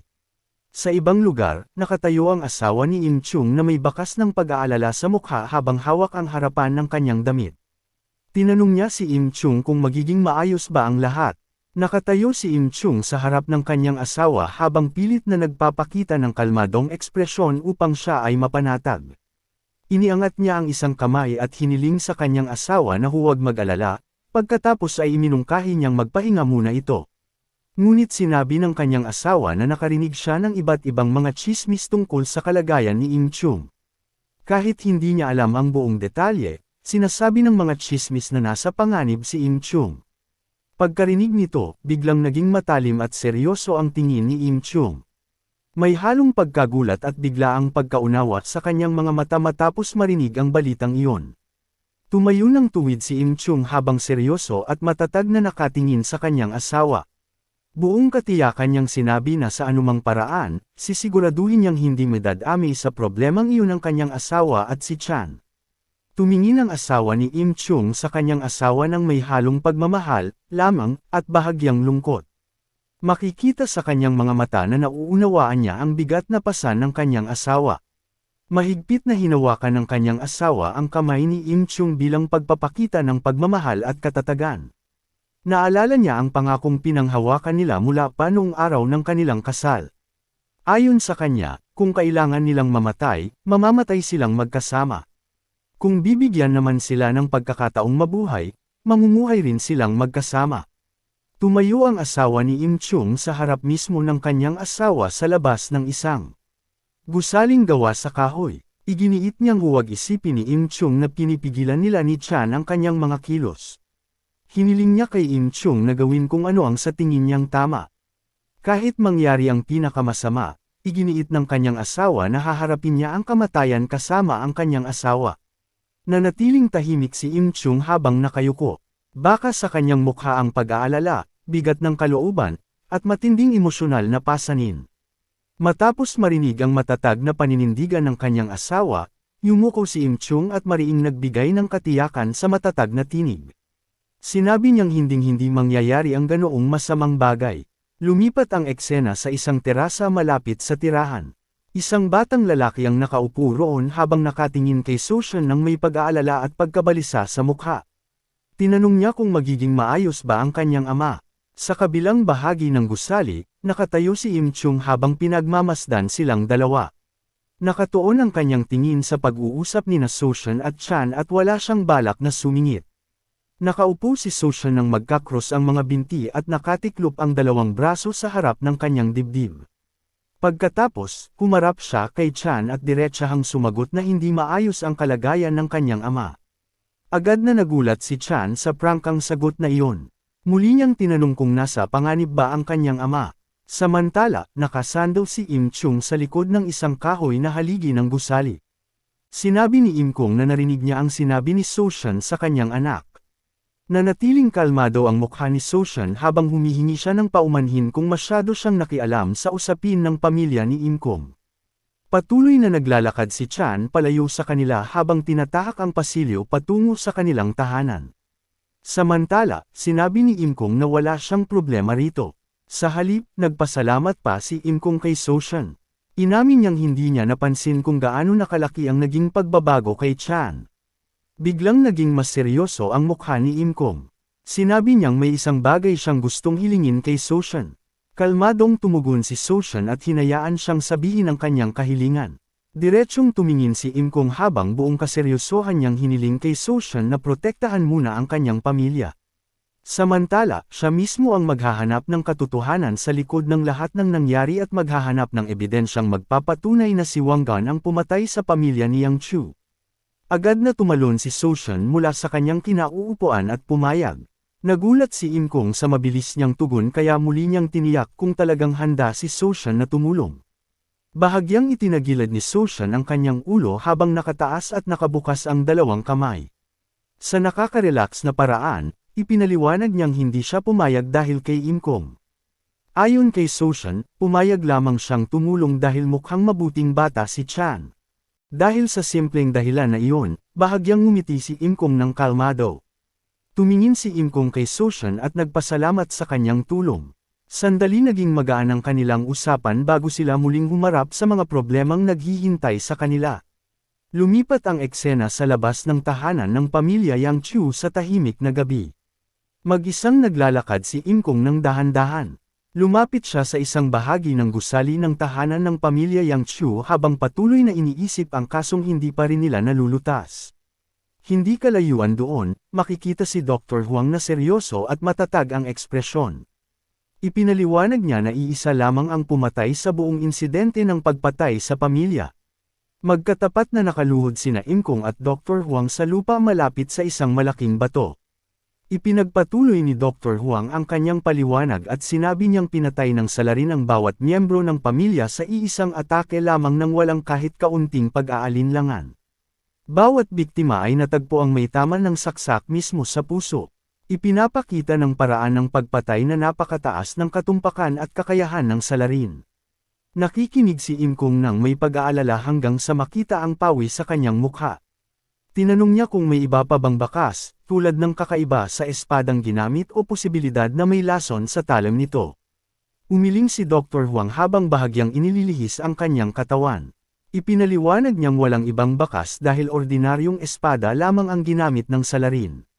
Sa ibang lugar, nakatayo ang asawa ni Im Chung na may bakas ng pag-aalala sa mukha habang hawak ang harapan ng kanyang damit. Tinanong niya si Im Chung kung magiging maayos ba ang lahat. Nakatayo si Im Chung sa harap ng kanyang asawa habang pilit na nagpapakita ng kalmadong ekspresyon upang siya ay mapanatag. Iniangat niya ang isang kamay at hiniling sa kanyang asawa na huwag mag-alala, pagkatapos ay iminungkahi niyang magpahinga muna ito. Ngunit sinabi ng kanyang asawa na nakarinig siya ng iba't ibang mga tsismis tungkol sa kalagayan ni Im Chung. Kahit hindi niya alam ang buong detalye, sinasabi ng mga tsismis na nasa panganib si Im Chung. Pagkarinig nito, biglang naging matalim at seryoso ang tingin ni Im Chung. May halong pagkagulat at biglaang pagkaunawa sa kanyang mga mata matapos marinig ang balitang iyon. Tumayo ng tuwid si Im Chung habang seryoso at matatag na nakatingin sa kanyang asawa. Buong katiyakan niyang sinabi na sa anumang paraan, sisiguraduhin niyang hindi madadami sa problemang iyon ang kanyang asawa at si Chan. Tumingin ang asawa ni Im Chung sa kanyang asawa ng may halong pagmamahal, lamang, at bahagyang lungkot. Makikita sa kanyang mga mata na nauunawaan niya ang bigat na pasan ng kanyang asawa. Mahigpit na hinawakan ng kanyang asawa ang kamay ni Im Chung bilang pagpapakita ng pagmamahal at katatagan. Naalala niya ang pangakong pinanghawakan nila mula pa noong araw ng kanilang kasal. Ayon sa kanya, kung kailangan nilang mamatay, mamamatay silang magkasama. Kung bibigyan naman sila ng pagkakataong mabuhay, mamumuhay rin silang magkasama. Tumayo ang asawa ni Im Chung sa harap mismo ng kanyang asawa sa labas ng isang gusaling gawa sa kahoy. Iginiit niyang huwag isipin ni Im Chung na pinipigilan nila ni Chan ang kanyang mga kilos. Hiniling niya kay Im Chung na gawin kung ano ang sa tingin niyang tama. Kahit mangyari ang pinakamasama, iginiit ng kanyang asawa na haharapin niya ang kamatayan kasama ang kanyang asawa. Nanatiling tahimik si Im Chung habang nakayuko. Baka sa kanyang mukha ang pag-aalala, bigat ng kalooban, at matinding emosyonal na pasanin. Matapos marinig ang matatag na paninindigan ng kanyang asawa, yumuko si Im Chung at mariing nagbigay ng katiyakan sa matatag na tinig. Sinabi niyang hinding-hindi mangyayari ang ganoong masamang bagay. Lumipat ang eksena sa isang terasa malapit sa tirahan. Isang batang lalaki ang nakaupo roon habang nakatingin kay Soshan ng may pag-aalala at pagkabalisa sa mukha. Tinanong niya kung magiging maayos ba ang kanyang ama. Sa kabilang bahagi ng gusali, nakatayo si Im Chung habang pinagmamasdan silang dalawa. Nakatuon ang kanyang tingin sa pag-uusap ni na Soshan at Chan at wala siyang balak na sumingit. Nakaupo si Soshan nang magkakros ang mga binti at nakatiklop ang dalawang braso sa harap ng kanyang dibdib. Pagkatapos, humarap siya kay Chan at diretsahang sumagot na hindi maayos ang kalagayan ng kanyang ama. Agad na nagulat si Chan sa prangkang sagot na iyon. Muli niyang tinanong kung nasa panganib ba ang kanyang ama. Samantala, nakasandal si Im Chung sa likod ng isang kahoy na haligi ng gusali. Sinabi ni Im Kung na narinig niya ang sinabi ni Soshan sa kanyang anak. Nanatiling kalmado ang mukha ni Soshan habang humihingi siya ng paumanhin kung masyado siyang nakialam sa usapin ng pamilya ni Im Kung. Patuloy na naglalakad si Chan palayo sa kanila habang tinatahak ang pasilyo patungo sa kanilang tahanan. Samantala, sinabi ni Im Kung na wala siyang problema rito. Sa halip, nagpasalamat pa si Im Kung kay Soshan. Inamin niyang hindi niya napansin kung gaano nakalaki ang naging pagbabago kay Chan. Biglang naging mas seryoso ang mukha ni Im Kung. Sinabi niyang may isang bagay siyang gustong hilingin kay Soshan. Kalmadong tumugon si Soshan at hinayaan siyang sabihin ang kanyang kahilingan. Diretsyong tumingin si Im Kung habang buong kaseryosohan niyang hiniling kay Soshan na protektahan muna ang kanyang pamilya. Samantala, siya mismo ang maghahanap ng katotohanan sa likod ng lahat ng nangyari at maghahanap ng ebidensyang magpapatunay na si Wang Gan ang pumatay sa pamilya ni Yang Chu. Agad na tumalon si Soshan mula sa kanyang kinauupuan at pumayag. Nagulat si Im Kung sa mabilis niyang tugon kaya muli niyang tiniyak kung talagang handa si Soshan na tumulong. Bahagyang itinagilid ni Soshan ang kanyang ulo habang nakataas at nakabukas ang dalawang kamay. Sa nakaka-relax na paraan, ipinaliwanag niyang hindi siya pumayag dahil kay Im Kung. Ayon kay Soshan, pumayag lamang siyang tumulong dahil mukhang mabuting bata si Chan. Dahil sa simpleng dahilan na iyon, bahagyang ngumiti si Im Kung ng kalmado. Tumingin si Im Kung kay Soshan at nagpasalamat sa kanyang tulong. Sandali naging magaan ang kanilang usapan bago sila muling humarap sa mga problemang naghihintay sa kanila. Lumipat ang eksena sa labas ng tahanan ng pamilya Yang Chu sa tahimik na gabi. Mag-isang naglalakad si Im Kung ng dahan-dahan. Lumapit siya sa isang bahagi ng gusali ng tahanan ng pamilya Yang Chu habang patuloy na iniisip ang kasong hindi pa rin nila nalulutas. Hindi kalayuan doon, makikita si Dr. Huang na seryoso at matatag ang ekspresyon. Ipinaliwanag niya na iisa lamang ang pumatay sa buong insidente ng pagpatay sa pamilya. Magkatapat na nakaluhod sina Im Kong at Dr. Huang sa lupa malapit sa isang malaking bato. Ipinagpatuloy ni Dr. Huang ang kanyang paliwanag at sinabi niyang pinatay ng salarin ang bawat miyembro ng pamilya sa iisang atake lamang nang walang kahit kaunting pag-aalinlangan. Bawat biktima ay natagpo ang may taman ng saksak mismo sa puso. Ipinapakita ng paraan ng pagpatay na napakataas ng katumpakan at kakayahan ng salarin. Nakikinig si Im Kong nang may pag-aalala hanggang sa makita ang pawis sa kanyang mukha. Tinanong niya kung may iba pa bang bakas, tulad ng kakaiba sa espadang ginamit o posibilidad na may lason sa talim nito. Umiling si Dr. Huang habang bahagyang inililihis ang kanyang katawan. Ipinaliwanag niyang walang ibang bakas dahil ordinaryong espada lamang ang ginamit ng salarin.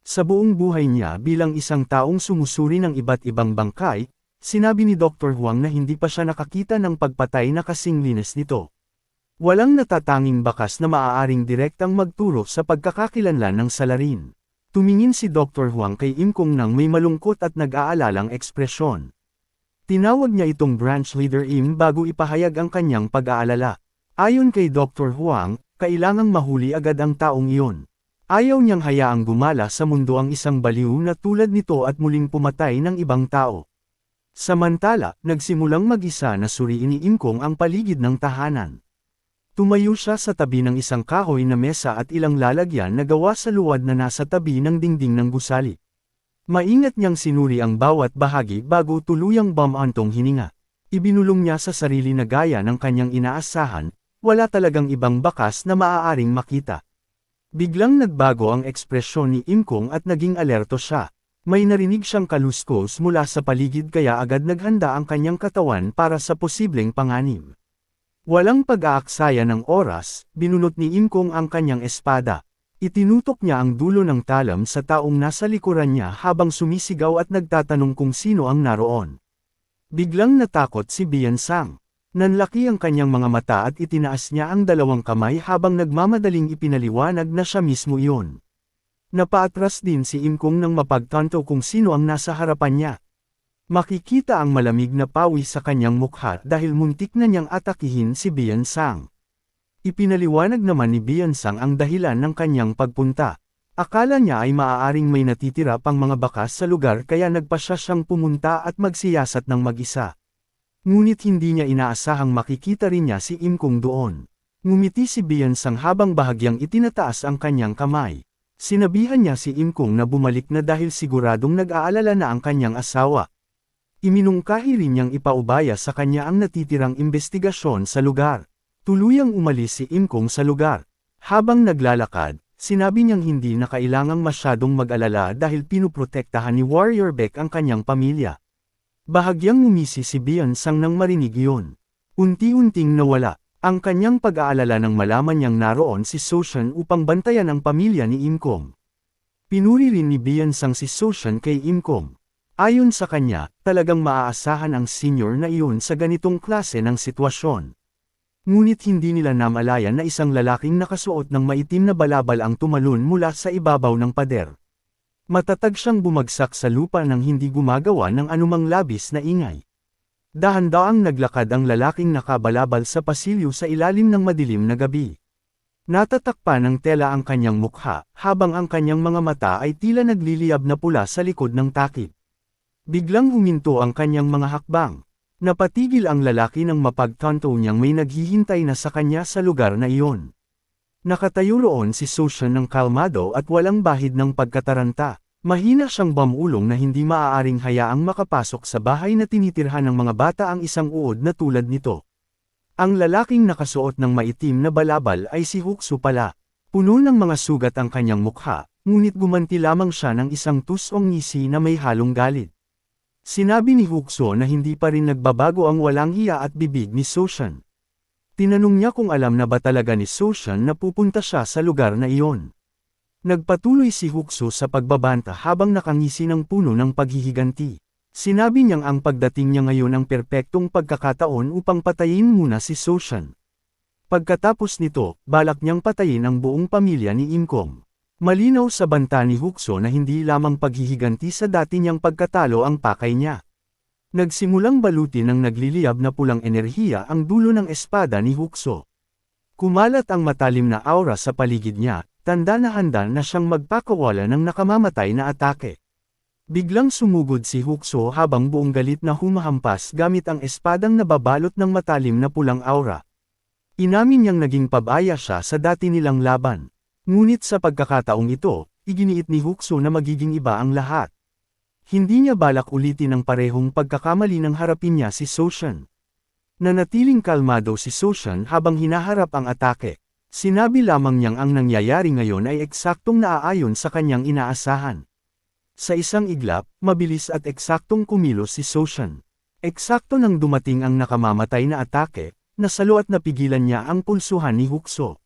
Sa buong buhay niya bilang isang taong sumusuri ng iba't ibang bangkay, sinabi ni Dr. Huang na hindi pa siya nakakita ng pagpatay na kasing linis nito. Walang natatanging bakas na maaaring direktang magturo sa pagkakakilanlan ng salarin. Tumingin si Dr. Huang kay Im Kong nang may malungkot at nag-aalalang ekspresyon. Tinawag niya itong branch leader Im bago ipahayag ang kanyang pag-aalala. Ayon kay Dr. Huang, kailangang mahuli agad ang taong iyon. Ayaw niyang hayaang gumala sa mundo ang isang baliw na tulad nito at muling pumatay ng ibang tao. Samantala, nagsimulang mag-isa na suriin ni Im Kong ang paligid ng tahanan. Tumayo siya sa tabi ng isang kahoy na mesa at ilang lalagyan na gawa sa luwad na nasa tabi ng dingding ng gusali. Maingat niyang sinuri ang bawat bahagi bago tuluyang bumantong hininga. Ibinulong niya sa sarili na gaya ng kanyang inaasahan, wala talagang ibang bakas na maaaring makita. Biglang nagbago ang ekspresyon ni Im Kong at naging alerto siya. May narinig siyang kaluskos mula sa paligid kaya agad naghanda ang kanyang katawan para sa posibleng panganib. Walang pag-aaksaya ng oras, binunot ni Im Kong ang kanyang espada. Itinutok niya ang dulo ng talam sa taong nasa likuran niya habang sumisigaw at nagtatanong kung sino ang naroon. Biglang natakot si Bian Sang. Nanlaki ang kanyang mga mata at itinaas niya ang dalawang kamay habang nagmamadaling ipinaliwanag na siya mismo iyon. Napaatras din si Im Kong nang mapagtanto kung sino ang nasa harapan niya. Makikita ang malamig na pawis sa kanyang mukha dahil muntik na niyang atakihin si Bian Sang. Ipinaliwanag naman ni Bian Sang ang dahilan ng kanyang pagpunta. Akala niya ay maaaring may natitira pang mga bakas sa lugar kaya nagpasya siyang pumunta at magsiyasat ng mag-isa. Ngunit hindi niya inaasahang makikita rin niya si Im Kong doon. Ngumiti si Bian Sang habang bahagyang itinataas ang kanyang kamay. Sinabihan niya si Im Kong na bumalik na dahil siguradong nag-aalala na ang kanyang asawa. Iminungkahi rin niyang ipaubaya sa kanya ang natitirang investigasyon sa lugar. Tuluyang umalis si Im Kong sa lugar. Habang naglalakad, sinabi niyang hindi na kailangang masyadong mag-alala dahil pinuprotektahan ni Warrior Baek ang kanyang pamilya. Bahagyang ngumisi si Bian Sang nang marinig iyon. Unti-unting nawala ang kanyang pag-aalala nang malaman niyang naroon si Soshan upang bantayan ang pamilya ni Im Kong. Pinuri rin ni Bian Sang si Soshan kay Im Kong. Ayon sa kanya, talagang maaasahan ang senior na iyon sa ganitong klase ng sitwasyon. Ngunit hindi nila namalayan na isang lalaking nakasuot ng maitim na balabal ang tumalon mula sa ibabaw ng pader. Matatag siyang bumagsak sa lupa nang hindi gumagawa ng anumang labis na ingay. Dahan-daang naglakad ang lalaking nakabalabal sa pasilyo sa ilalim ng madilim na gabi. Natatakpan ng tela ang kanyang mukha, habang ang kanyang mga mata ay tila nagliliyab na pula sa likod ng takip. Biglang huminto ang kanyang mga hakbang. Napatigil ang lalaki nang mapagtanto niyang may naghihintay na sa kanya sa lugar na iyon. Nakatayo roon si Soshan ng kalmado at walang bahid ng pagkataranta. Mahina siyang bamulong na hindi maaaring hayaang makapasok sa bahay na tinitirhan ng mga bata ang isang uod na tulad nito. Ang lalaking nakasuot ng maitim na balabal ay si Huksu pala. Puno ng mga sugat ang kanyang mukha, ngunit gumanti lamang siya ng isang tusong ngisi na may halong galit. Sinabi ni Huksu na hindi pa rin nagbabago ang walang hiya at bibig ni Soshan. Tinanong niya kung alam na ba talaga ni Soshan na pupunta siya sa lugar na iyon. Nagpatuloy si Huksu sa pagbabanta habang nakangisi ng puno ng paghihiganti. Sinabi niyang ang pagdating niya ngayon ang perpektong pagkakataon upang patayin muna si Soshan. Pagkatapos nito, balak niyang patayin ang buong pamilya ni Im Kong. Malinaw sa banta ni Huksu na hindi lamang paghihiganti sa dati niyang pagkatalo ang pakay niya. Nagsimulang balutin ng nagliliyab na pulang enerhiya ang dulo ng espada ni Hukso. Kumalat ang matalim na aura sa paligid niya, tanda na handa na siyang magpakawala ng nakamamatay na atake. Biglang sumugod si Hukso habang buong galit na humahampas gamit ang espadang nababalot ng matalim na pulang aura. Inamin niyang naging pabaya siya sa dati nilang laban. Ngunit sa pagkakataong ito, iginiit ni Hukso na magiging iba ang lahat. Hindi niya balak ulitin ang parehong pagkakamali nang harapin niya si Soshan. Nanatiling kalmado si Soshan habang hinaharap ang atake. Sinabi lamang niyang ang nangyayari ngayon ay eksaktong naaayon sa kanyang inaasahan. Sa isang iglap, mabilis at eksaktong kumilos si Soshan. Eksakto nang dumating ang nakamamatay na atake, nasalo at napigilan niya ang pulsuhan ni Hukso.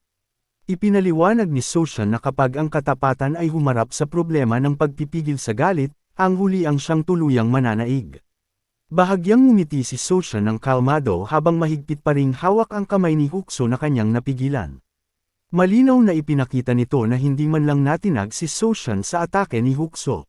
Ipinaliwanag ni Soshan na kapag ang katapatan ay humarap sa problema ng pagpipigil sa galit, ang huli ang siyang tuluyang mananaig. Bahagyang ngumiti si Soshan ng kalmado habang mahigpit pa ring hawak ang kamay ni Hukso na kanyang napigilan. Malinaw na ipinakita nito na hindi man lang natinag si Soshan sa atake ni Hukso.